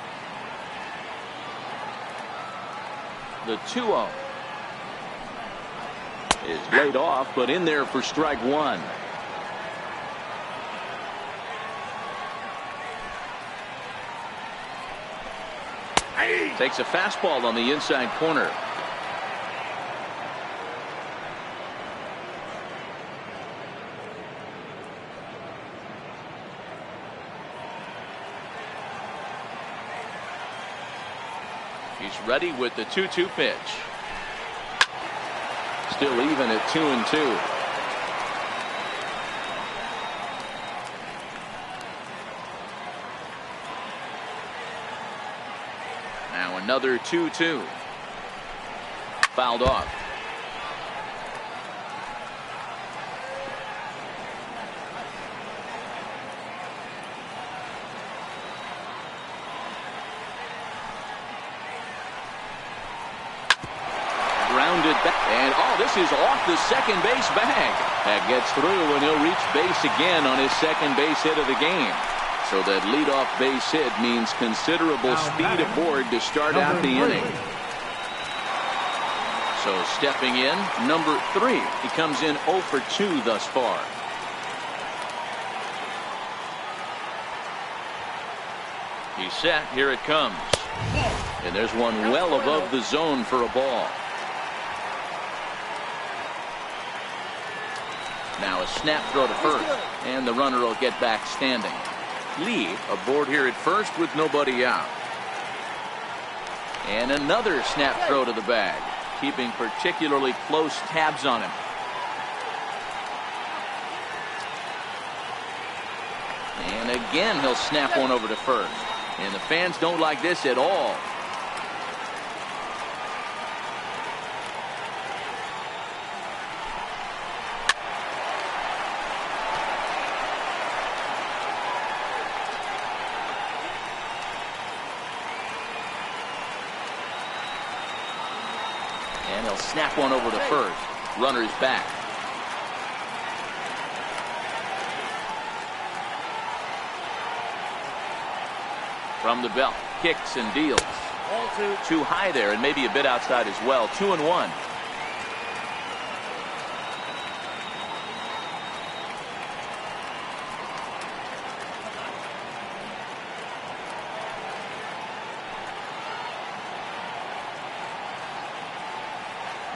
The 2-0 is laid off, but in there for strike one. Takes a fastball on the inside corner. He's ready with the 2-2 pitch. Still even at 2-2. Now another 2-2. Fouled off. Grounded back, and this is off the second base bag. That gets through, and he'll reach base again on his second base hit of the game. So that leadoff base hit means considerable speed aboard to start out the inning. So stepping in, number 3. He comes in 0 for 2 thus far. He's set. Here it comes. And there's one well above the zone for a ball. Now a snap throw to first, and the runner will get back standing. Lee aboard here at first with nobody out. And another snap throw to the bag, keeping particularly close tabs on him. And again he'll snap one over to first. And the fans don't like this at all. And he'll snap one over to first. Runner's back. From the belt, kicks and deals. Too high there, and maybe a bit outside as well. 2-1.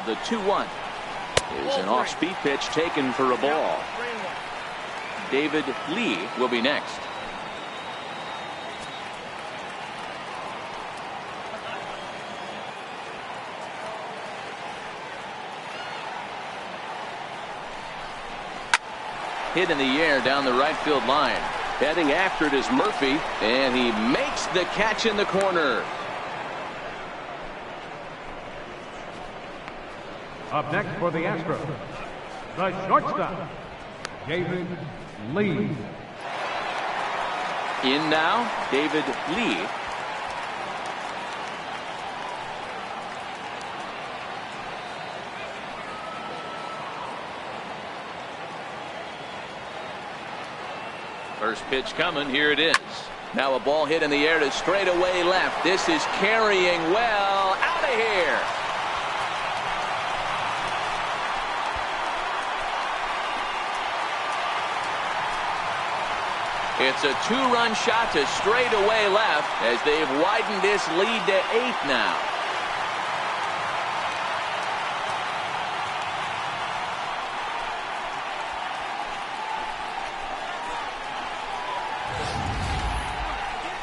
The 2-1 is an off-speed pitch taken for a ball. David Lee will be next. Hit in the air down the right field line. Heading after it is Murphy, and he makes the catch in the corner. Up next for the Astros, the shortstop, David Lee. In now, David Lee. First pitch coming. Here it is. Now a ball hit in the air to straightaway left. This is carrying well. Out of here. It's a two-run shot to straightaway left as they've widened this lead to 8 now.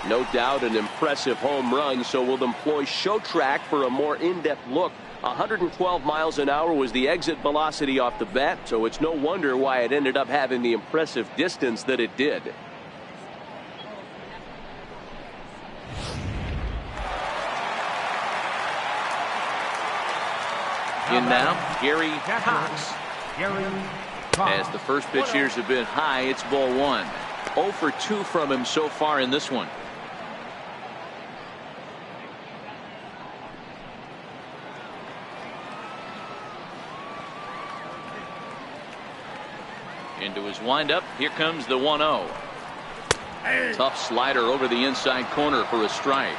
No doubt an impressive home run, so we'll employ show track for a more in-depth look. 112 miles an hour was the exit velocity off the bat, so it's no wonder why it ended up having the impressive distance that it did. In now, Gary Cox. As the first pitch here is a bit high, it's ball 1. 0 for 2 from him so far in this one. Into his windup. Here comes the 1-0. Tough slider over the inside corner for a strike.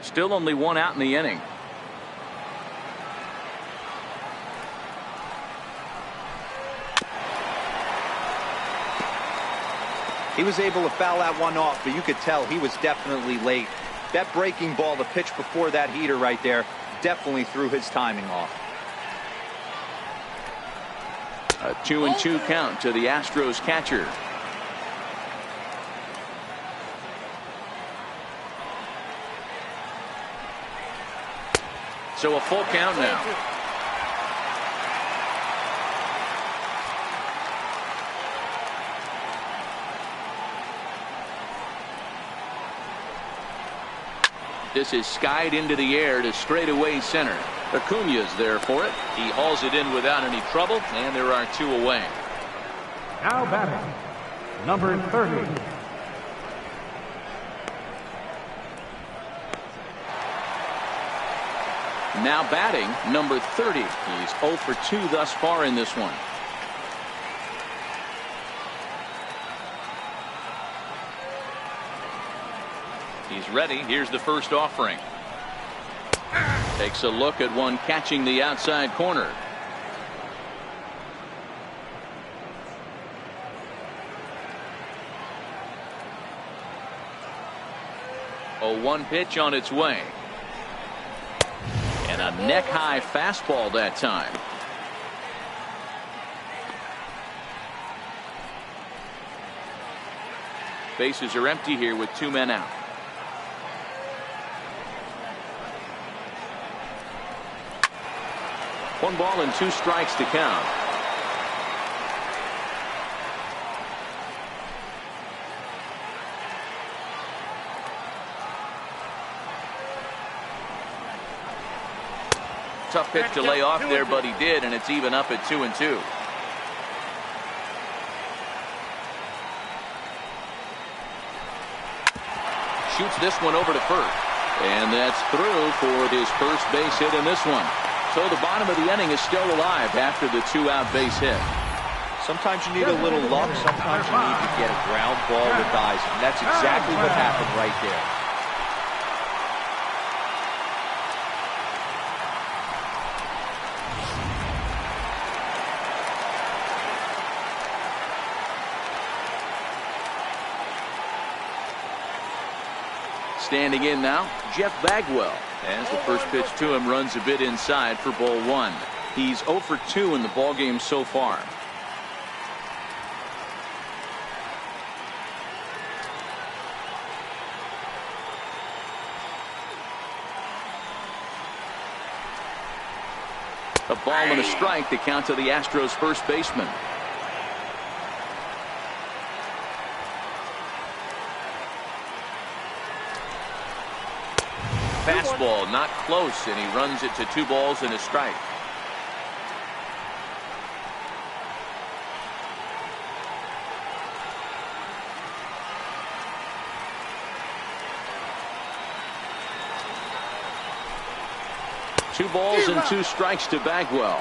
Still only 1 out in the inning. He was able to foul that one off, but you could tell he was definitely late. That breaking ball, the pitch before that heater right there, definitely threw his timing off. A 2-2 count to the Astros catcher. So a full count now. This is skied into the air to straightaway center. Acuna's there for it. He hauls it in without any trouble, and there are 2 away. Now batting, number 30. Now batting, number 30. He's 0 for 2 thus far in this one. He's ready. Here's the first offering. Takes a look at one catching the outside corner. A 1 pitch on its way. And a neck-high fastball that time. Bases are empty here with 2 men out. One ball and 2 strikes to count. Tough pitch to lay off there, but he did, and it's even up at 2-2. Shoots this one over to first, and that's through for his first base hit in this one. So the bottom of the inning is still alive after the 2-out base hit. Sometimes you need a little luck. Sometimes you need to get a ground ball with eyes, and that's exactly what happened right there. Standing in now, Jeff Bagwell, as the first pitch to him runs a bit inside for ball 1. He's 0 for 2 in the ballgame so far. A ball and a strike to count to the Astros first baseman. Fastball not close, and he runs it to 2 balls and a strike. 2 balls and 2 strikes to Bagwell.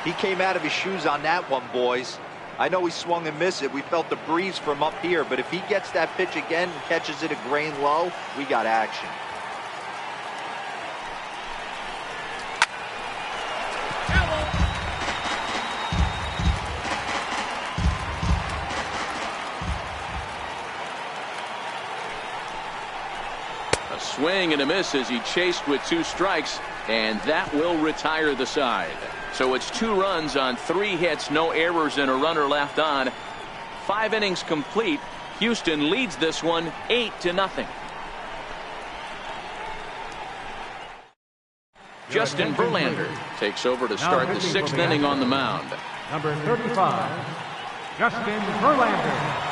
He came out of his shoes on that one, boys. I know he swung and missed it. We felt the breeze from up here, but if he gets that pitch again and catches it a grain low, we got action. A swing and a miss as he chased with 2 strikes, and that will retire the side. So it's 2 runs on 3 hits, no errors, and a runner left on. 5 innings complete. Houston leads this one 8-0. Justin Verlander takes over to start the 6th inning on the mound. Number 35, Justin Verlander.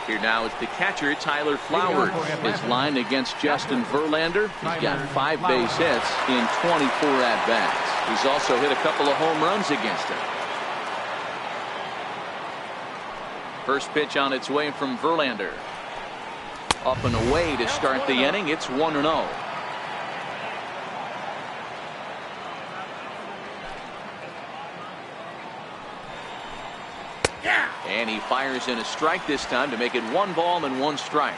Here now is the catcher, Tyler Flowers. His line against Justin Verlander. He's got 5 base hits in 24 at-bats. He's also hit a couple of home runs against him. First pitch on its way from Verlander. Up and away to start the inning. It's 1-0. And he fires in a strike this time to make it 1 ball and 1 strike.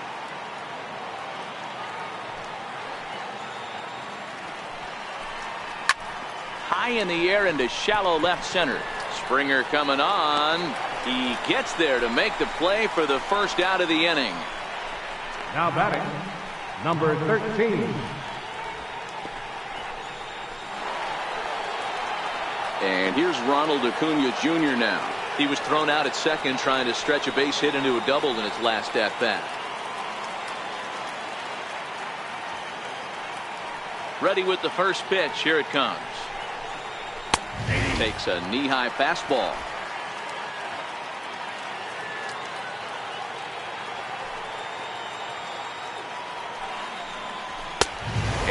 High in the air into shallow left center. Springer coming on. He gets there to make the play for the first out of the inning. Now batting, number 13. And here's Ronald Acuna Jr. now. He was thrown out at second trying to stretch a base hit into a double in his last at-bat. Ready with the first pitch. Here it comes. Takes a knee-high fastball.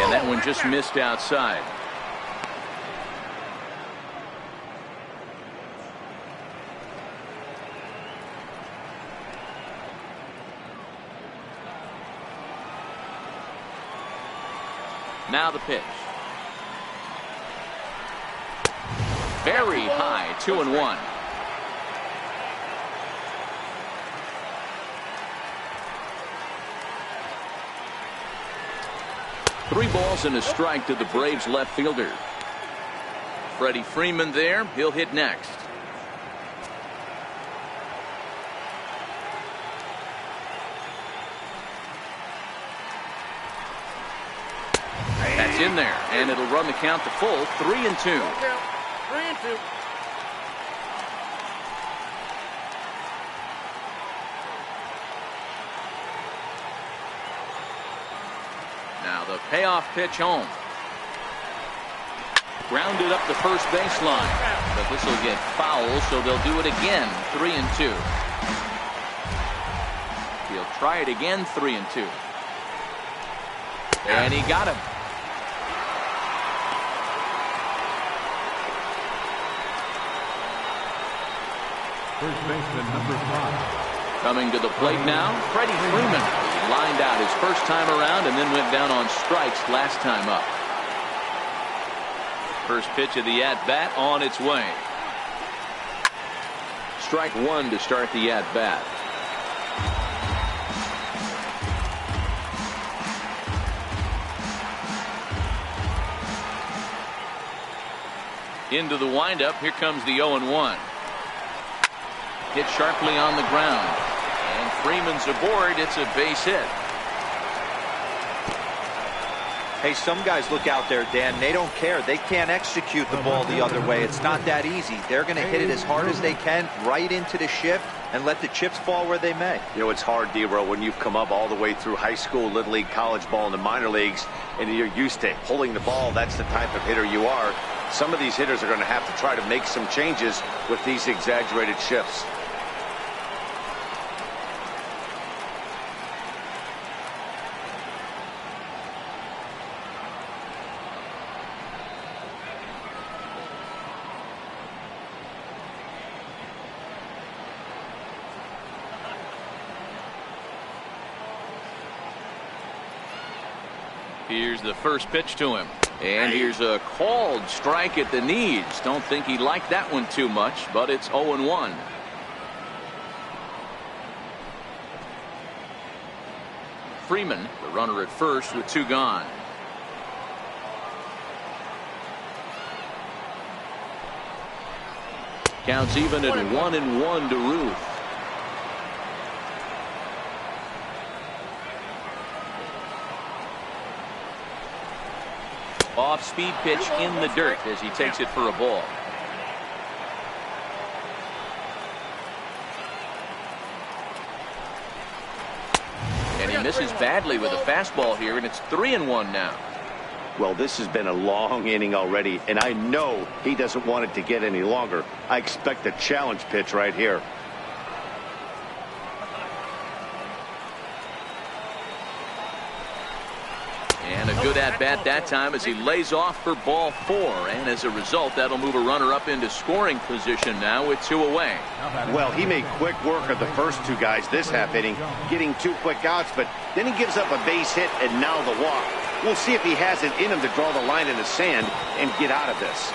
And that one just missed outside. Now the pitch. Very high, 2-1. Three balls and a strike to the Braves left fielder. Freddie Freeman there. He'll hit next. That's in there, and it'll run the count to full. 3-2. 3-2. Now the payoff pitch home. Grounded up the first baseline, but this will get foul, so they'll do it again. 3-2. He'll try it again. 3-2. And he got him. First baseman number 5. Coming to the plate now, Freddie Freeman. He lined out his first time around and then went down on strikes last time up. First pitch of the at-bat on its way. Strike one to start the at-bat. Into the windup. Here comes the 0-1. Hit sharply on the ground. And Freeman's aboard. It's a base hit. Hey, some guys look out there, Dan. They don't care. They can't execute the ball the other way. It's not that easy. They're going to hit it as hard as they can right into the shift and let the chips fall where they may. You know, it's hard, D-Row, when you've come up all the way through high school, little league, college ball, and the minor leagues, and you're used to pulling the ball. That's the type of hitter you are. Some of these hitters are going to have to try to make some changes with these exaggerated shifts. Here's the first pitch to him. And here's a called strike at the knees. Don't think he liked that one too much, but it's 0-1. Freeman, the runner at first with 2 gone. Counts even at 1-1 to Ruth. Off-speed pitch in the dirt as he takes it for a ball. And he misses badly with a fastball here, and it's 3-1 now. Well, this has been a long inning already, and I know he doesn't want it to get any longer. I expect a challenge pitch right here. And a good at-bat that time as he lays off for ball 4. And as a result, that'll move a runner up into scoring position now with 2 away. Well, he made quick work of the first 2 guys this half inning, getting 2 quick outs, but then he gives up a base hit and now the walk. We'll see if he has it in him to draw the line in the sand and get out of this.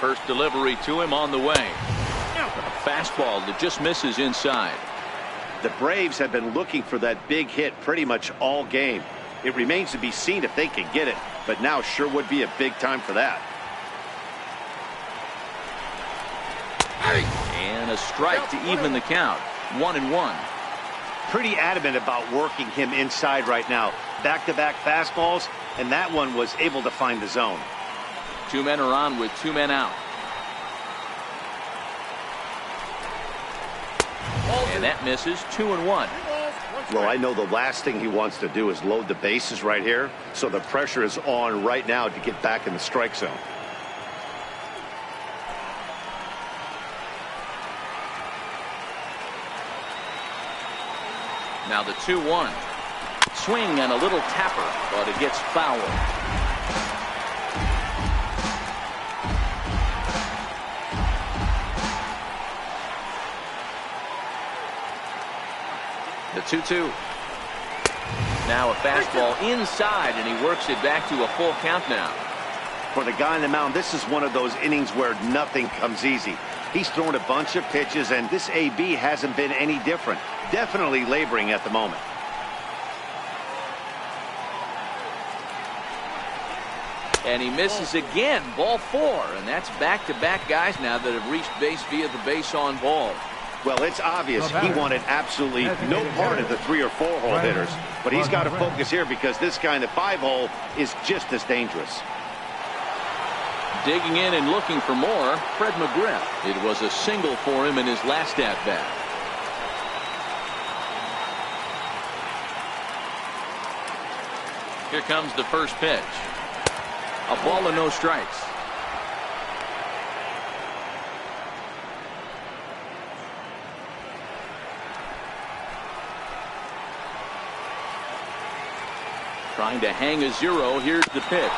First delivery to him on the way. A fastball that just misses inside. The Braves have been looking for that big hit pretty much all game. It remains to be seen if they can get it, but now sure would be a big time for that. And a strike to even the count. 1-1. Pretty adamant about working him inside right now. Back-to-back fastballs, and that one was able to find the zone. 2 men are on with 2 men out. And that misses. 2-1. Well, I know the last thing he wants to do is load the bases right here, so the pressure is on right now to get back in the strike zone. Now the 2-1. Swing and a little tapper, but it gets foul. The 2-2. Now a fastball inside, and he works it back to a full count now. For the guy on the mound, this is one of those innings where nothing comes easy. He's thrown a bunch of pitches, and this AB hasn't been any different. Definitely laboring at the moment. And he misses again. Ball 4, and that's back-to-back guys now that have reached base via the base on ball. Well, it's obvious he wanted absolutely no part of the 3 or 4 hole hitters, but he's got to focus here because this guy in the 5 hole is just as dangerous. Digging in and looking for more, Fred McGriff. It was a single for him in his last at-bat. Here comes the first pitch. A ball and no strikes. Trying to hang a 0. Here's the pitch.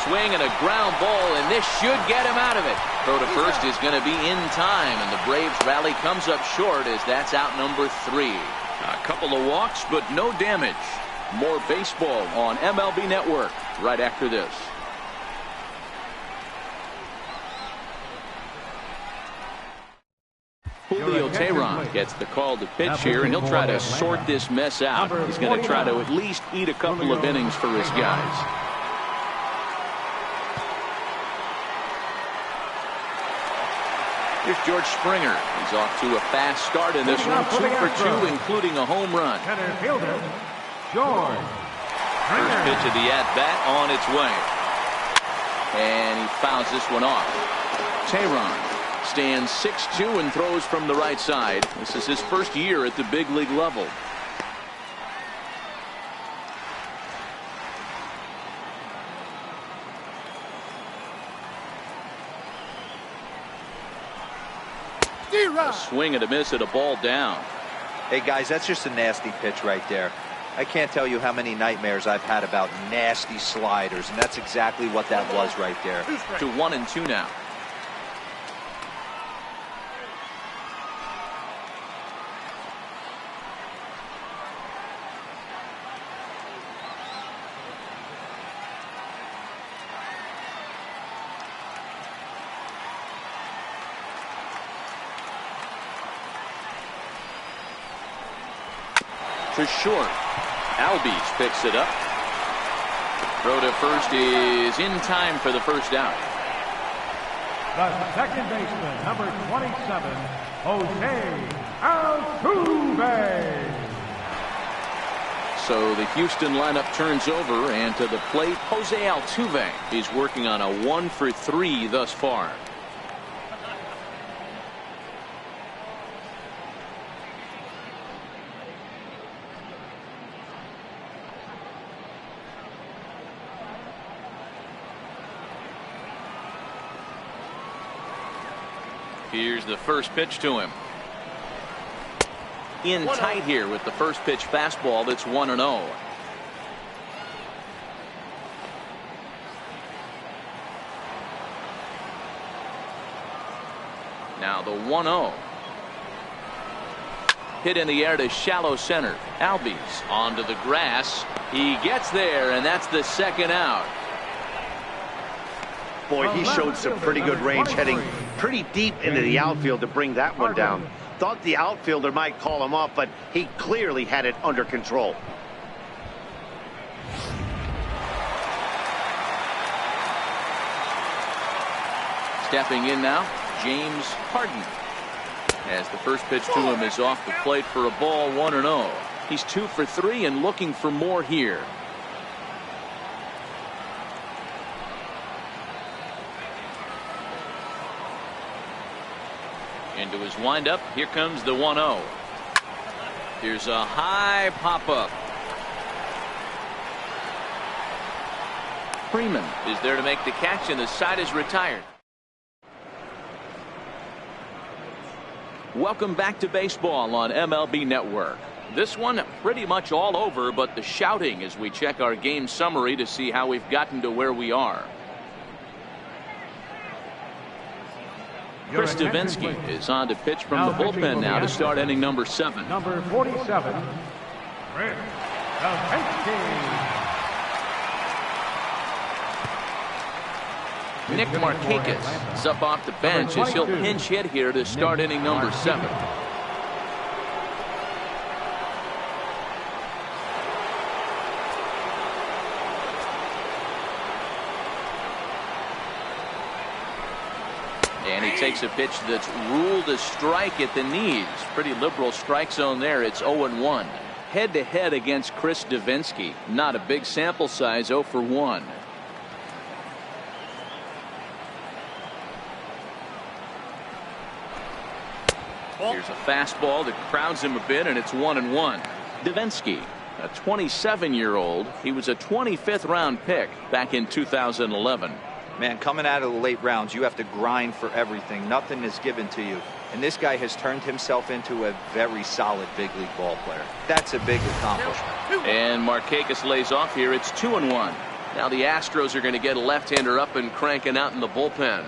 Swing and a ground ball, and this should get him out of it. Throw to first is going to be in time, and the Braves rally comes up short as that's out number 3. A couple of walks, but no damage. More baseball on MLB Network right after this. Julio Teheran gets the call to pitch here, and he'll try to sort this mess out. He's going to try to at least eat a couple of innings for his guys. Here's George Springer. He's off to a fast start in this one. 2 for 2, including a home run. Center fielder, George. First pitch of the at-bat on its way. And he fouls this one off. Teheran stands 6'2" and throws from the right side. This is his first year at the big league level. A swing and a miss at a ball down. Hey guys, that's just a nasty pitch right there. I can't tell you how many nightmares I've had about nasty sliders, and that's exactly what that was right there. To 1-2 now. to short. Albies picks it up. Throw to first is in time for the first out. The second baseman, number 27, Jose Altuve. So the Houston lineup turns over, and to the plate, Jose Altuve. He's working on a 1-for-3 thus far. Here's the first pitch to him. In tight here with the first pitch fastball that's 1-0. Now the 1-0. Hit in the air to shallow center. Albies onto the grass. He gets there, and that's the second out. Boy, he showed some pretty good range, heading pretty deep into the outfield to bring that one down. Thought the outfielder might call him off, but he clearly had it under control. Stepping in now, James Harden. As the first pitch to him is off the plate for a ball, 1-0. He's 2 for 3 and looking for more here. Into his windup. Here comes the 1-0. Here's a high pop-up. Freeman is there to make the catch, and the side is retired. Welcome back to baseball on MLB Network. This one pretty much all over, but the shouting as we check our game summary to see how we've gotten to where we are. Chris Davinsky is on to pitch from the bullpen now to start inning number 7. Number 47, Chris Davinsky. Nick Markakis is up off the bench as he'll pinch hit here to start inning number 7. And he takes a pitch that's ruled a strike at the knees. Pretty liberal strike zone there. It's 0-1. Head-to-head against Chris Davinsky. Not a big sample size, 0 for 1. Here's a fastball that crowds him a bit, and it's 1-1. Davinsky, a 27-year-old. He was a 25th round pick back in 2011. Man, coming out of the late rounds, you have to grind for everything. Nothing is given to you. And this guy has turned himself into a very solid big league ball player. That's a big accomplishment. And Markakis lays off here. It's 2-1. Now the Astros are going to get a left-hander up and cranking out in the bullpen.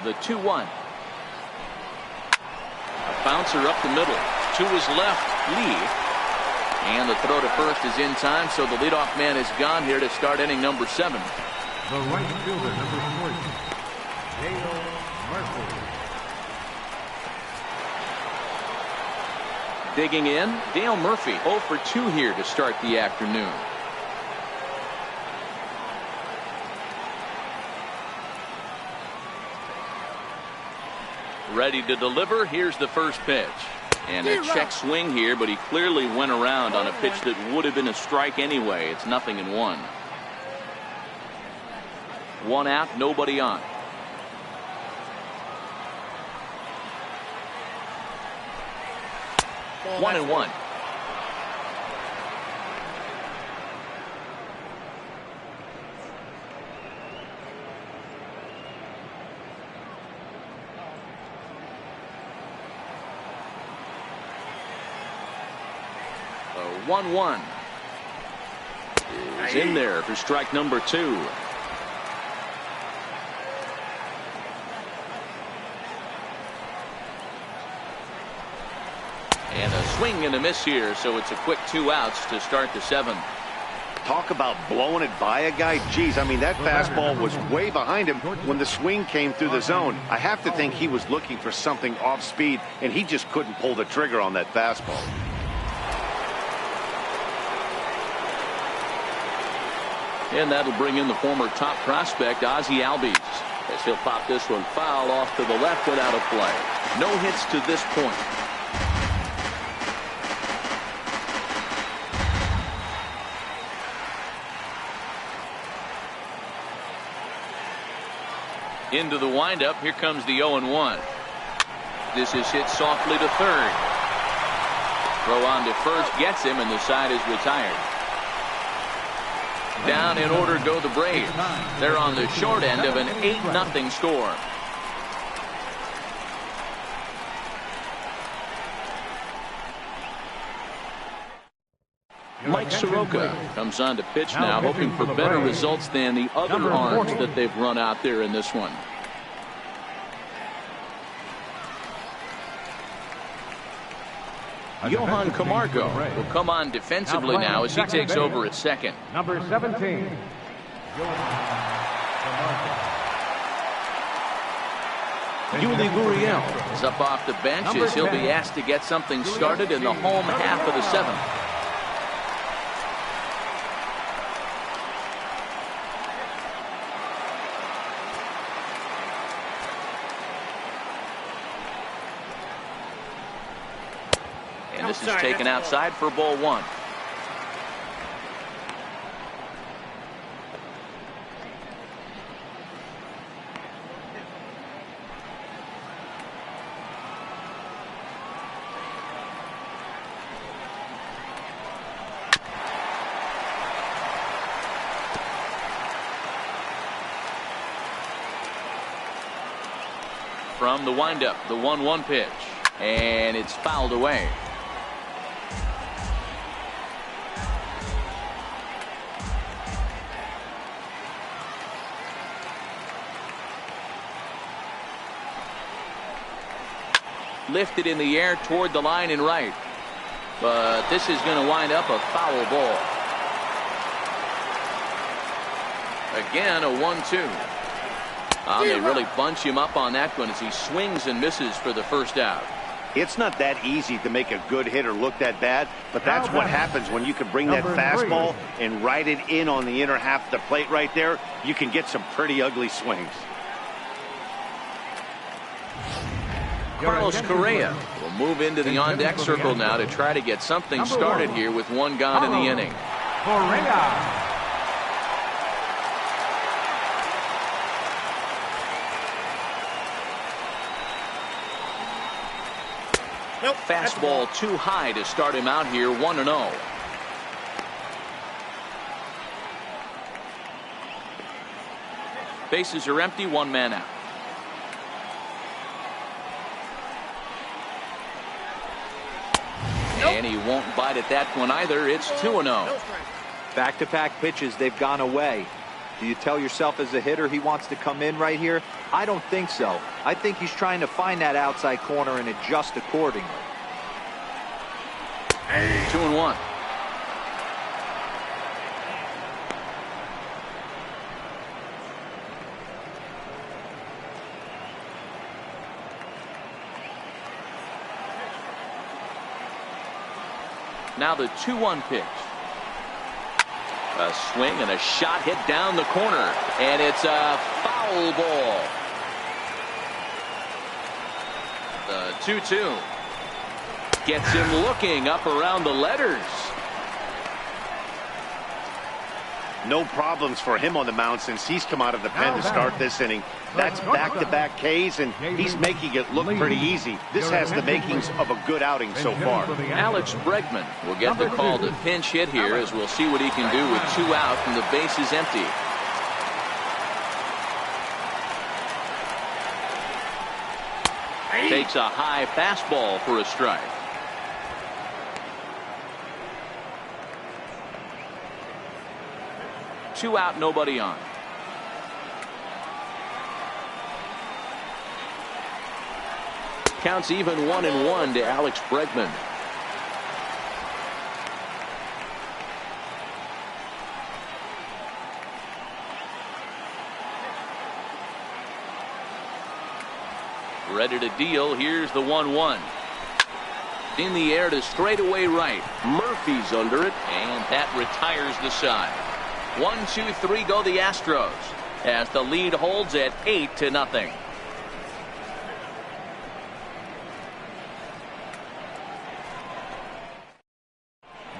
The 2-1. A bouncer up the middle. To his left, Lee. And the throw to first is in time, so the leadoff man is gone here to start inning number 7. The right fielder, number 40, Dale Murphy. Digging in, Dale Murphy, 0 for 2 here to start the afternoon. Ready to deliver. Here's the first pitch. And a check swing here, but he clearly went around on a pitch that would have been a strike anyway. It's 0-1. 1 out, nobody on. Ball 1-1. So 1-1 is in there for strike number 2. And a swing and a miss here, so it's a quick 2 outs to start the 7th. Talk about blowing it by a guy. Geez, I mean, that fastball was way behind him when the swing came through the zone. I have to think he was looking for something off speed, and he just couldn't pull the trigger on that fastball. And that'll bring in the former top prospect, Ozzie Albies, as he'll pop this one foul off to the left and out of play. No hits to this point. Into the windup. Here comes the 0-1. This is hit softly to third. Throw on to first gets him, and the side is retired. Down in order go the Braves. They're on the short end of an 8-0 score. Mike Soroka comes on to pitch now, hoping for better results than the other arms that they've run out there in this one. Johan Camargo will come on defensively now as he takes over at second. Number 17. Yuli Gurriel is up off the bench as he'll be asked to get something started in the home half of the seventh. And this is taken outside for ball one. From the windup, the 1-1 pitch, and it's fouled away. Lifted in the air toward the line and right, but this is going to wind up a foul ball. Again, a 1-2. They really bunch him up on that one as he swings and misses for the first out. It's not that easy to make a good hitter look that bad, but that's what happens when you can bring that fastball and ride it in on the inner half of the plate right there. You can get some pretty ugly swings. Carlos Correa will move into the on-deck circle now to try to get something started here with one gone in the inning. Correa. Nope. Fastball too high to start him out here, 1-0. Bases are empty, one man out. And he won't bite at that one either. It's 2-0. Back-to-back pitches, they've gone away. Do you tell yourself as a hitter he wants to come in right here? I don't think so. I think he's trying to find that outside corner and adjust accordingly. 2-1. Now the 2-1 pitch. A swing and a shot hit down the corner, and it's a foul ball. The 2-2 gets him looking up around the letters. No problems for him on the mound since he's come out of the pen to start this inning. That's back-to-back Ks, and he's making it look pretty easy. This has the makings of a good outing so far. Alex Bregman will get the call to pinch hit here, as we'll see what he can do with 2 out and the base is empty. Takes a high fastball for a strike. Two out, nobody on. Counts even 1-1 to Alex Bregman. Ready to deal. Here's the 1-1. In the air to straightaway right. Murphy's under it. And that retires the side. 1-2-3 go the Astros as the lead holds at 8-0.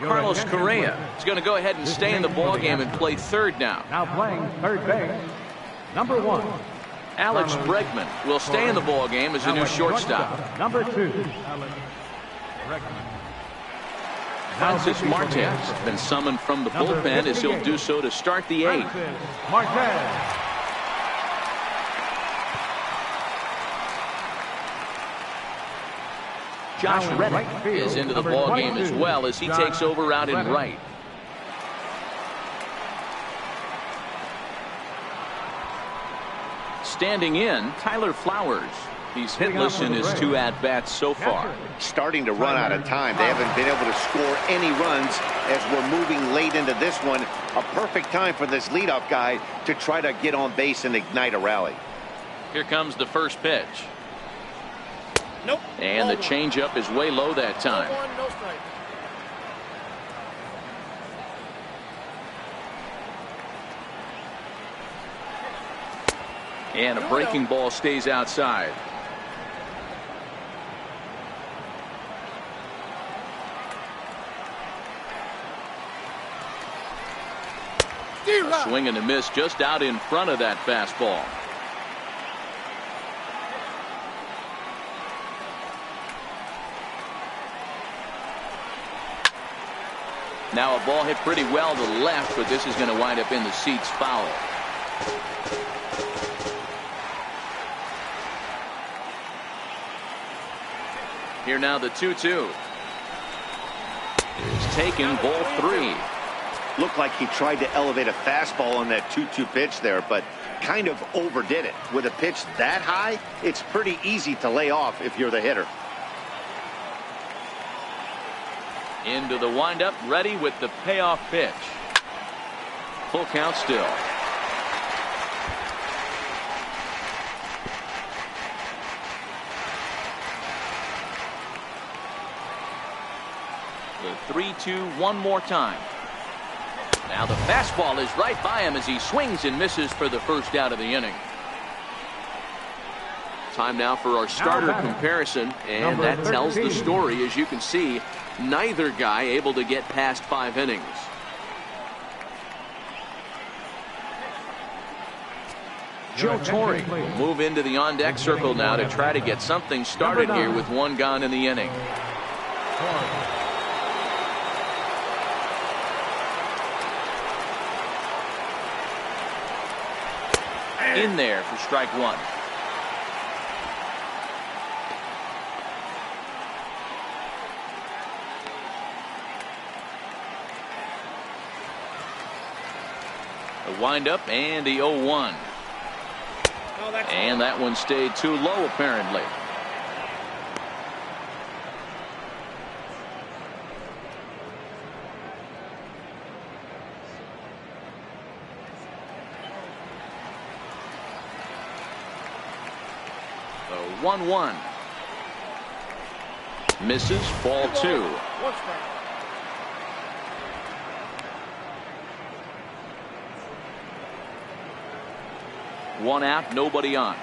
Carlos Correa is going to go ahead and stay in the ballgame and play third now. Now playing third base, number 1. Alex Bregman will stay in the ballgame as the new shortstop. Number 2, Alex Bregman. Francis Martes has been summoned from the bullpen as he'll do so to start the 8th. Martes. Josh Reddick is into the ballgame as well as he takes over out in right. Standing in, Tyler Flowers. He's hitless in his 2 at-bats so far. Starting to run out of time. They haven't been able to score any runs as we're moving late into this one. A perfect time for this leadoff guy to try to get on base and ignite a rally. Here comes the first pitch. Nope. And the changeup is way low that time. No 1, no strike. And a breaking ball stays outside. Swing and a miss just out in front of that fastball. Now a ball hit pretty well to the left, but this is going to wind up in the seats foul. Here now the 2-2. It's taken, ball 3. Looked like he tried to elevate a fastball on that 2-2 pitch there, but kind of overdid it. With a pitch that high, it's pretty easy to lay off if you're the hitter. Into the windup, ready with the payoff pitch. Full count still. The 3-2 one more time. Now the fastball is right by him as he swings and misses for the first out of the inning. Time now for our starter comparison, and that tells the story. As you can see, neither guy able to get past 5 innings. Joe Torre will move into the on-deck circle now to try to get something started here with 1 gone in the inning. In there for strike 1. The windup and the 0-1. And that one stayed too low apparently. The 1-1. Misses, ball 2. 1 strike. One out, nobody on.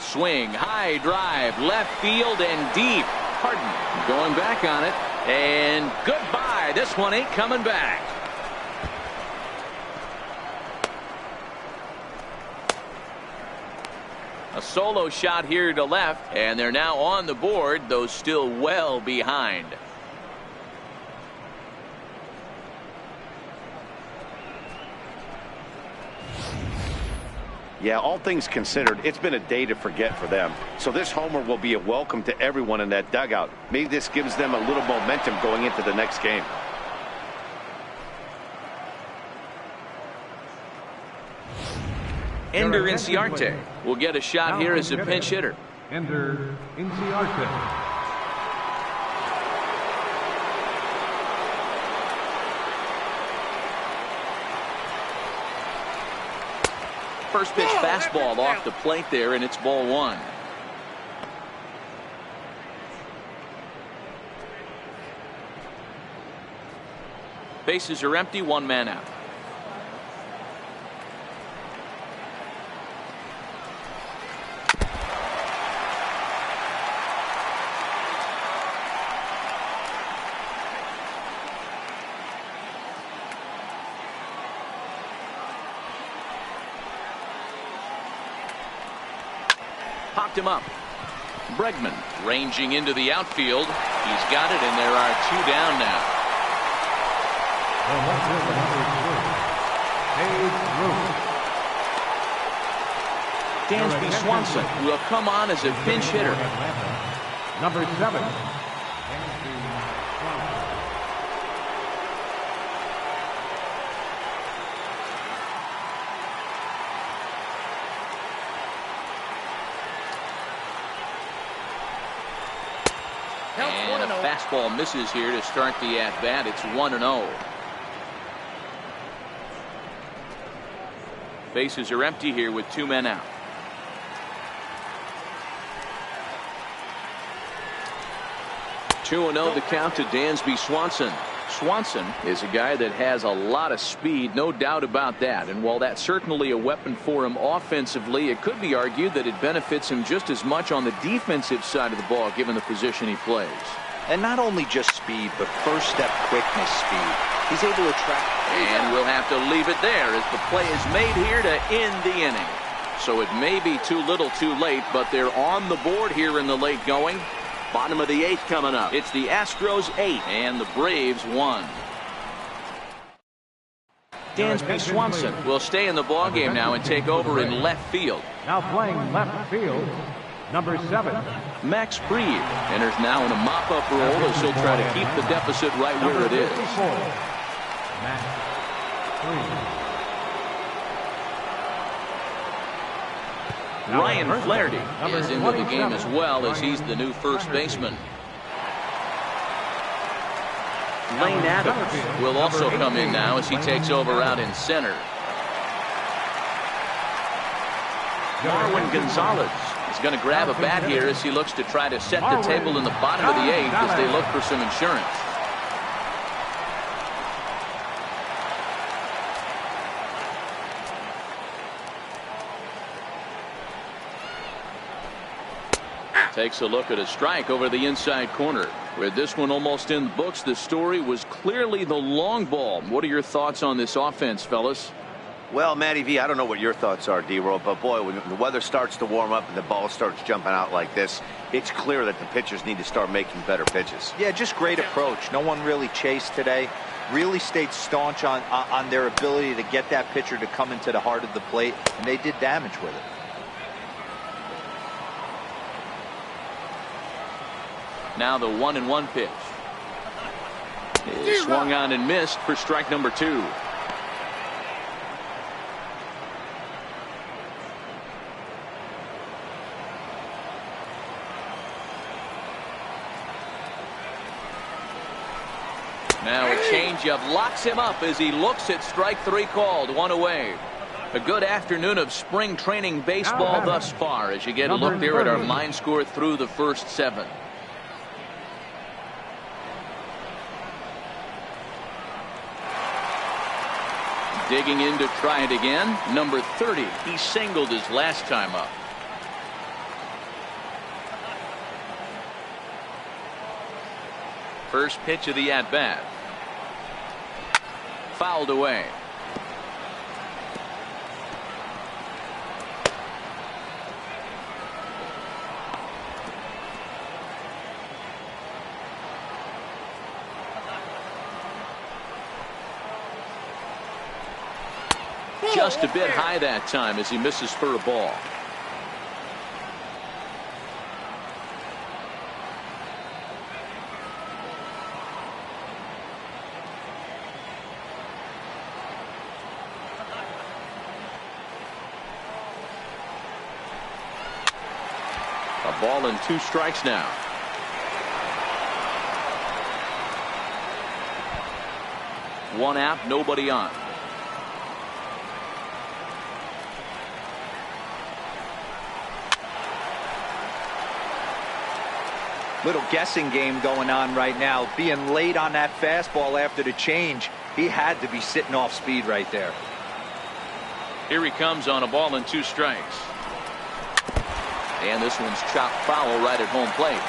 Swing, high drive, left field and deep. Harden going back on it, and goodbye. This one ain't coming back. A solo shot here to left, and they're now on the board, though still well behind. Yeah, all things considered, it's been a day to forget for them. So this homer will be a welcome to everyone in that dugout. Maybe this gives them a little momentum going into the next game. Ender Inciarte will get a shot here as a pinch hitter. Ender Inciarte. First pitch fastball off the plate there, and it's ball one. Bases are empty, one man out. Popped him up. Bregman ranging into the outfield. He's got it, and there are two down now. Dansby Swanson will come on as a pinch hitter. Number 7. And a fastball misses here to start the at-bat. It's 1-0. Bases are empty here with two men out. Two 2-0 the count to Dansby Swanson. Swanson is a guy that has a lot of speed, no doubt about that. And while that's certainly a weapon for him offensively, it could be argued that it benefits him just as much on the defensive side of the ball, given the position he plays. And not only just speed, but first step quickness speed. He's able to track. And we'll have to leave it there as the play is made here to end the inning. So it may be too little too late, but they're on the board here in the late going. Bottom of the 8th coming up. It's the Astros 8 and the Braves 1. Dansby Swanson will stay in the ballgame now and take over in left field. Now playing left field, number 7. Max Fried enters now in a mop-up role as he'll try to keep the deficit right where it is. Max Fried. Ryan Flaherty is into the game as well, as he's the new first baseman. Lane Adams will also come in now as he takes over out in center. Marwin Gonzalez is going to grab a bat here as he looks to try to set the table in the bottom of the 8th as they look for some insurance. Takes a look at a strike over the inside corner. With this one almost in the books, the story was clearly the long ball. What are your thoughts on this offense, fellas? Well, Matty V, I don't know what your thoughts are, D-Roll, but boy, when the weather starts to warm up and the ball starts jumping out like this, it's clear that the pitchers need to start making better pitches. Yeah, just great approach. No one really chased today. Really stayed staunch on their ability to get that pitcher to come into the heart of the plate, and they did damage with it. Now the 1-1 pitch. Is swung on and missed for strike number 2. Now a changeup locks him up as he looks at strike 3 called. 1 away. A good afternoon of spring training baseball thus far as you get a look there at our line score through the first 7. Digging in to try it again. Number 30. He singled his last time up. First pitch of the at-bat. Fouled away. Just a bit high that time as he misses for a ball. A ball and 2 strikes now. One out, nobody on. Little guessing game going on right now. Being late on that fastball after the change. He had to be sitting off speed right there. Here he comes on a ball and 2 strikes. And this one's chopped foul right at home plate.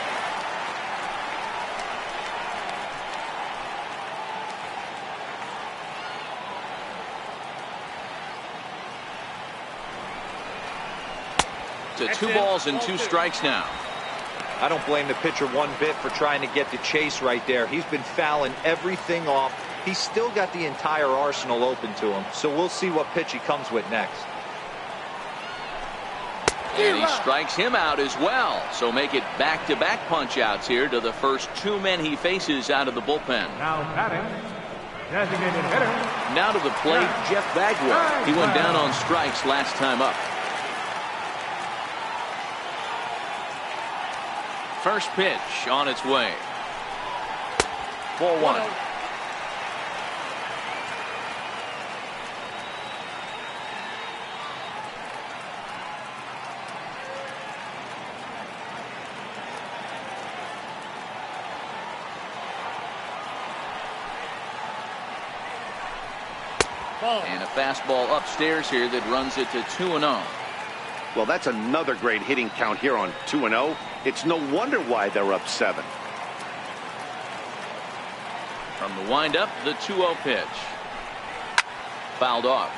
To 2 balls and 2 strikes now. I don't blame the pitcher one bit for trying to get the chase right there. He's been fouling everything off. He's still got the entire arsenal open to him. So we'll see what pitch he comes with next. And he strikes him out as well. So make it back-to-back punch-outs here to the first 2 men he faces out of the bullpen. Now batting, designated hitter. Now to the plate, Jeff Bagwell. He went down on strikes last time up. First pitch on its way. Ball 1. And a fastball upstairs here that runs it to 2-0. Well, that's another great hitting count here on 2-0. It's no wonder why they're up 7. From the windup, the 2-0 pitch. Fouled off.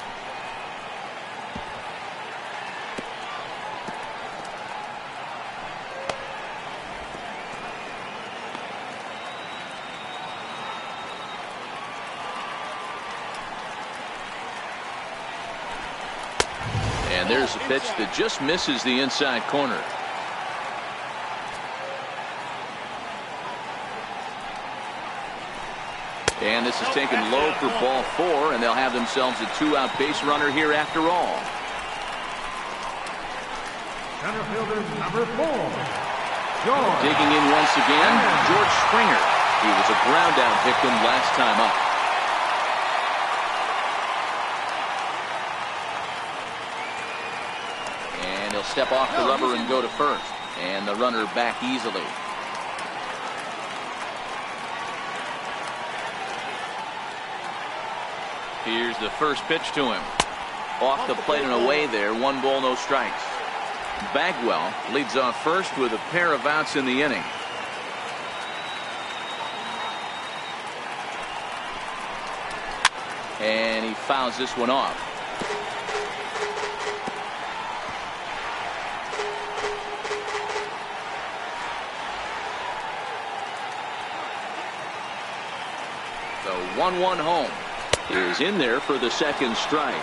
And there's a pitch that just misses the inside corner. And this is taken low for ball 4, and they'll have themselves a 2-out base runner here after all. Center fielder number 4, George. Digging in once again, George Springer. He was a ground out victim last time up. And he'll step off the rubber and go to first. And the runner back easily. Here's the first pitch to him. Off the plate and away there. 1 ball, no strikes. Bagwell leads off first with a pair of outs in the inning. And he fouls this one off. The 1-1 home is in there for the second strike.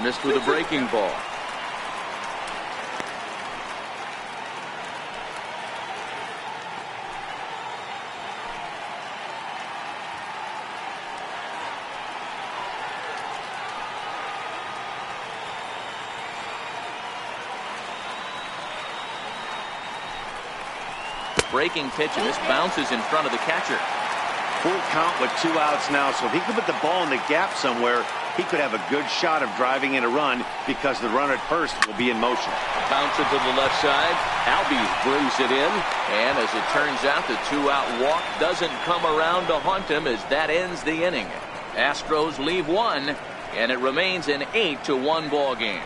Missed with a breaking ball. Breaking pitch, and this bounces in front of the catcher. Full count with 2 outs now, so if he could put the ball in the gap somewhere, he could have a good shot of driving in a run because the runner at first will be in motion. Bounce it to the left side. Albies brings it in, and as it turns out, the 2-out walk doesn't come around to haunt him as that ends the inning. Astros leave 1, and it remains an 8-1 ball game.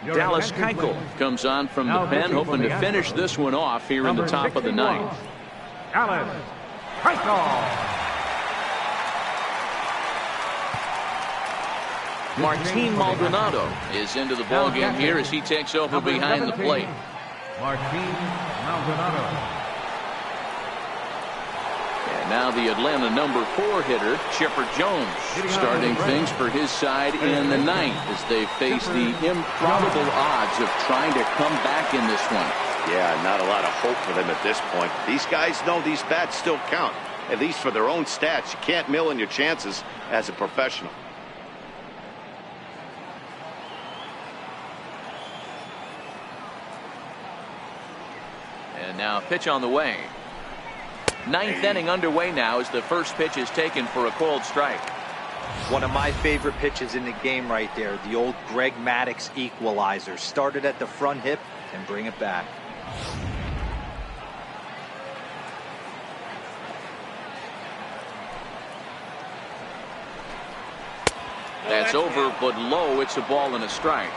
Dallas Keuchel comes on from the pen, hoping to finish this one off here in the top of the 9th. Dallas Keuchel. Martin Maldonado is into the ball game here as he takes over behind the plate. Martin Maldonado. And now the Atlanta number 4 hitter, Chipper Jones, starting things for his side in the 9th as they face the improbable odds of trying to come back in this one. Yeah, not a lot of hope for them at this point. These guys know these bats still count, at least for their own stats. You can't mill in your chances as a professional. And now pitch on the way. Ninth inning underway now as the first pitch is taken for a cold strike. One of my favorite pitches in the game right there. The old Greg Maddux equalizer. Started at the front hip and bring it back. That's over, but low. It's a ball and a strike.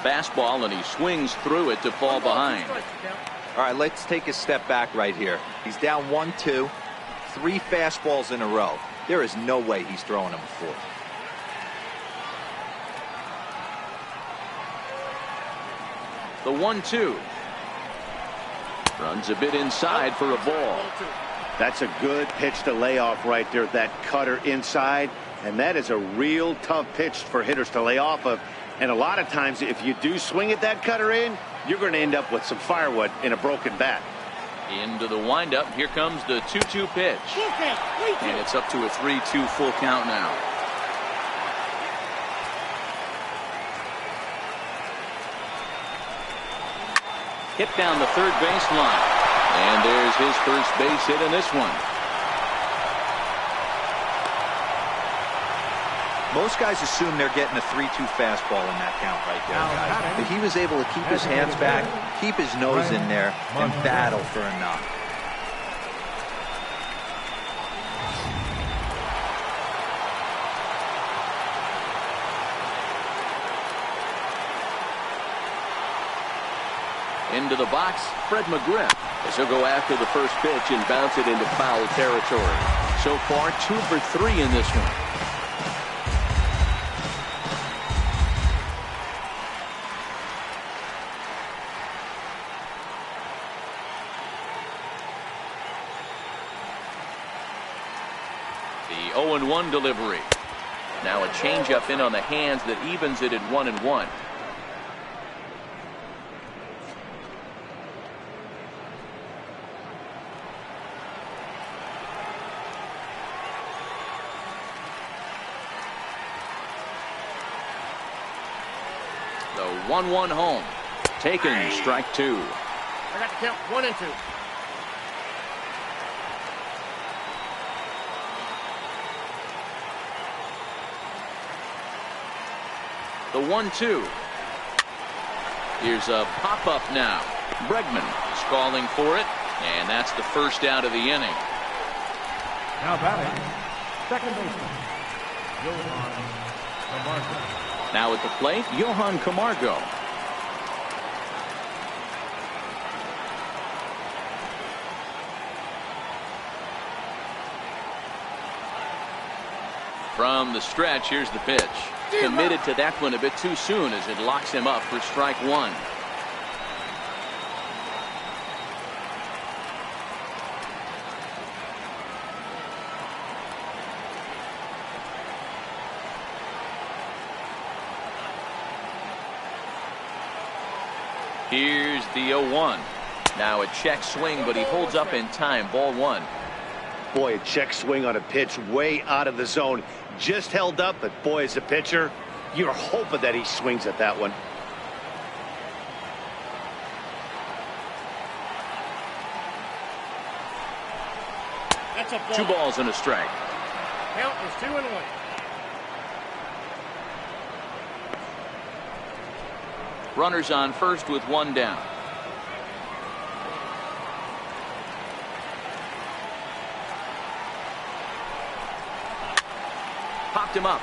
Fastball, and he swings through it to fall behind. All right, let's take a step back right here. He's down 1-2, 3 fastballs in a row. There is no way he's throwing him a fourth. The 1-2. Runs a bit inside for a ball. That's a good pitch to lay off right there. That cutter inside. And that is a real tough pitch for hitters to lay off of. And a lot of times, if you do swing at that cutter in, you're going to end up with some firewood in a broken bat. Into the windup. Here comes the 2-2 pitch. And it's up to a 3-2 full count now. Hit down the third base line. And there's his first base hit in this one. Most guys assume they're getting a 3-2 fastball in that count right there, guys. But he was able to keep his hands back, keep his nose in there, and battle for a knock. Into the box, Fred McGriff, as he'll go after the first pitch and bounce it into foul territory. So far, 2 for 3 in this one. The 0-1 delivery. Now a changeup in on the hands that evens it at 1-1. The 1-1 home. Taken, strike 2. I got to count 1 and 2. The 1-2. Here's a pop-up now. Bregman is calling for it, and that's the first out of the inning. Now batting, second baseman, Johan Camargo. Now at the plate, Johan Camargo. From the stretch, here's the pitch. Committed to that one a bit too soon as it locks him up for strike 1. Here's the 0-1. Now a check swing, but he holds up in time. Ball 1. Boy, a check swing on a pitch way out of the zone. Just held up, but boy, as a pitcher, you're hoping that he swings at that one. That's a ball. 2 balls and a strike. Count is 2-1. Runners on first with 1 down. Popped him up.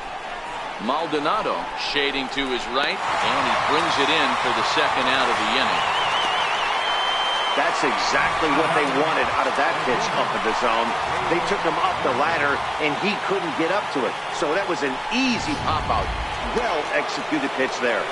Maldonado shading to his right, and he brings it in for the second out of the inning. That's exactly what they wanted out of that pitch up in the zone. They took him up the ladder, and he couldn't get up to it. So that was an easy pop-out. Well-executed pitch there.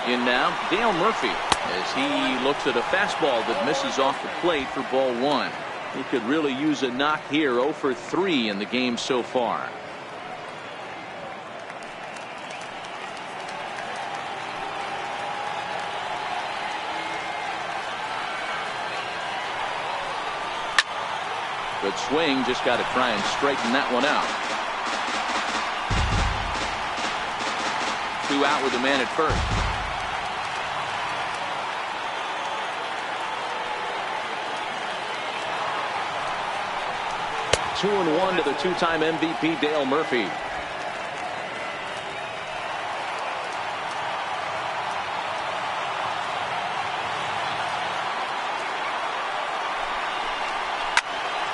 In now, Dale Murphy, as he looks at a fastball that misses off the plate for ball 1. He could really use a knock here. 0 for 3 in the game so far. Good swing, just got to try and straighten that one out. 2 out with the man at first. Two and one to the two-time MVP Dale Murphy.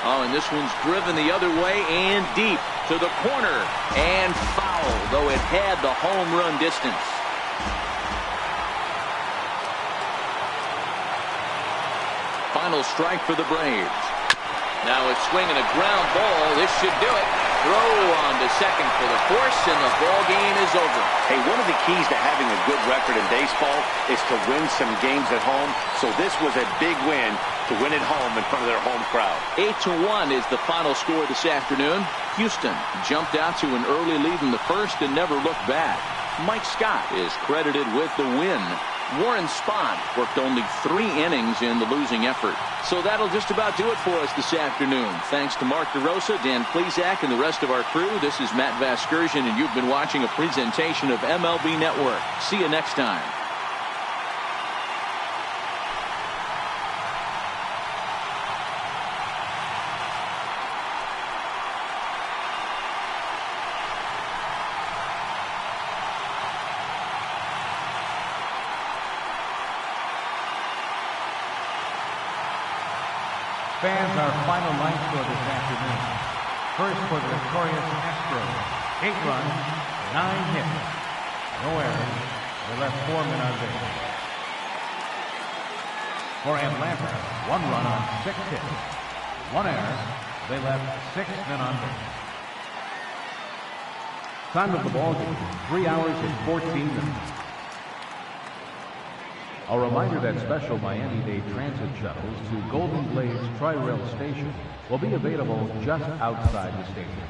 Oh, and this one's driven the other way and deep to the corner and foul, though it had the home run distance. Final strike for the Braves. Now it's swinging a ground ball. This should do it. Throw on to second for the force, and the ball game is over. Hey, one of the keys to having a good record in baseball is to win some games at home. So this was a big win to win at home in front of their home crowd. 8-1 is the final score this afternoon. Houston jumped out to an early lead in the first and never looked back. Mike Scott is credited with the win. Warren Spahn worked only 3 innings in the losing effort. So that'll just about do it for us this afternoon. Thanks to Mark DeRosa, Dan Plesac, and the rest of our crew. This is Matt Vasgersian, and you've been watching a presentation of MLB Network. See you next time. Fans, our final line score this afternoon. First for the victorious Astros, 8 runs, 9 hits, no errors. They left 4 men on base. For Atlanta, 1 run on 6 hits, 1 error. They left 6 men on base. Time of the ball game, 3 hours and 14 minutes. A reminder that special Miami-Dade transit shuttles to Golden Glades Tri-Rail Station will be available just outside the station.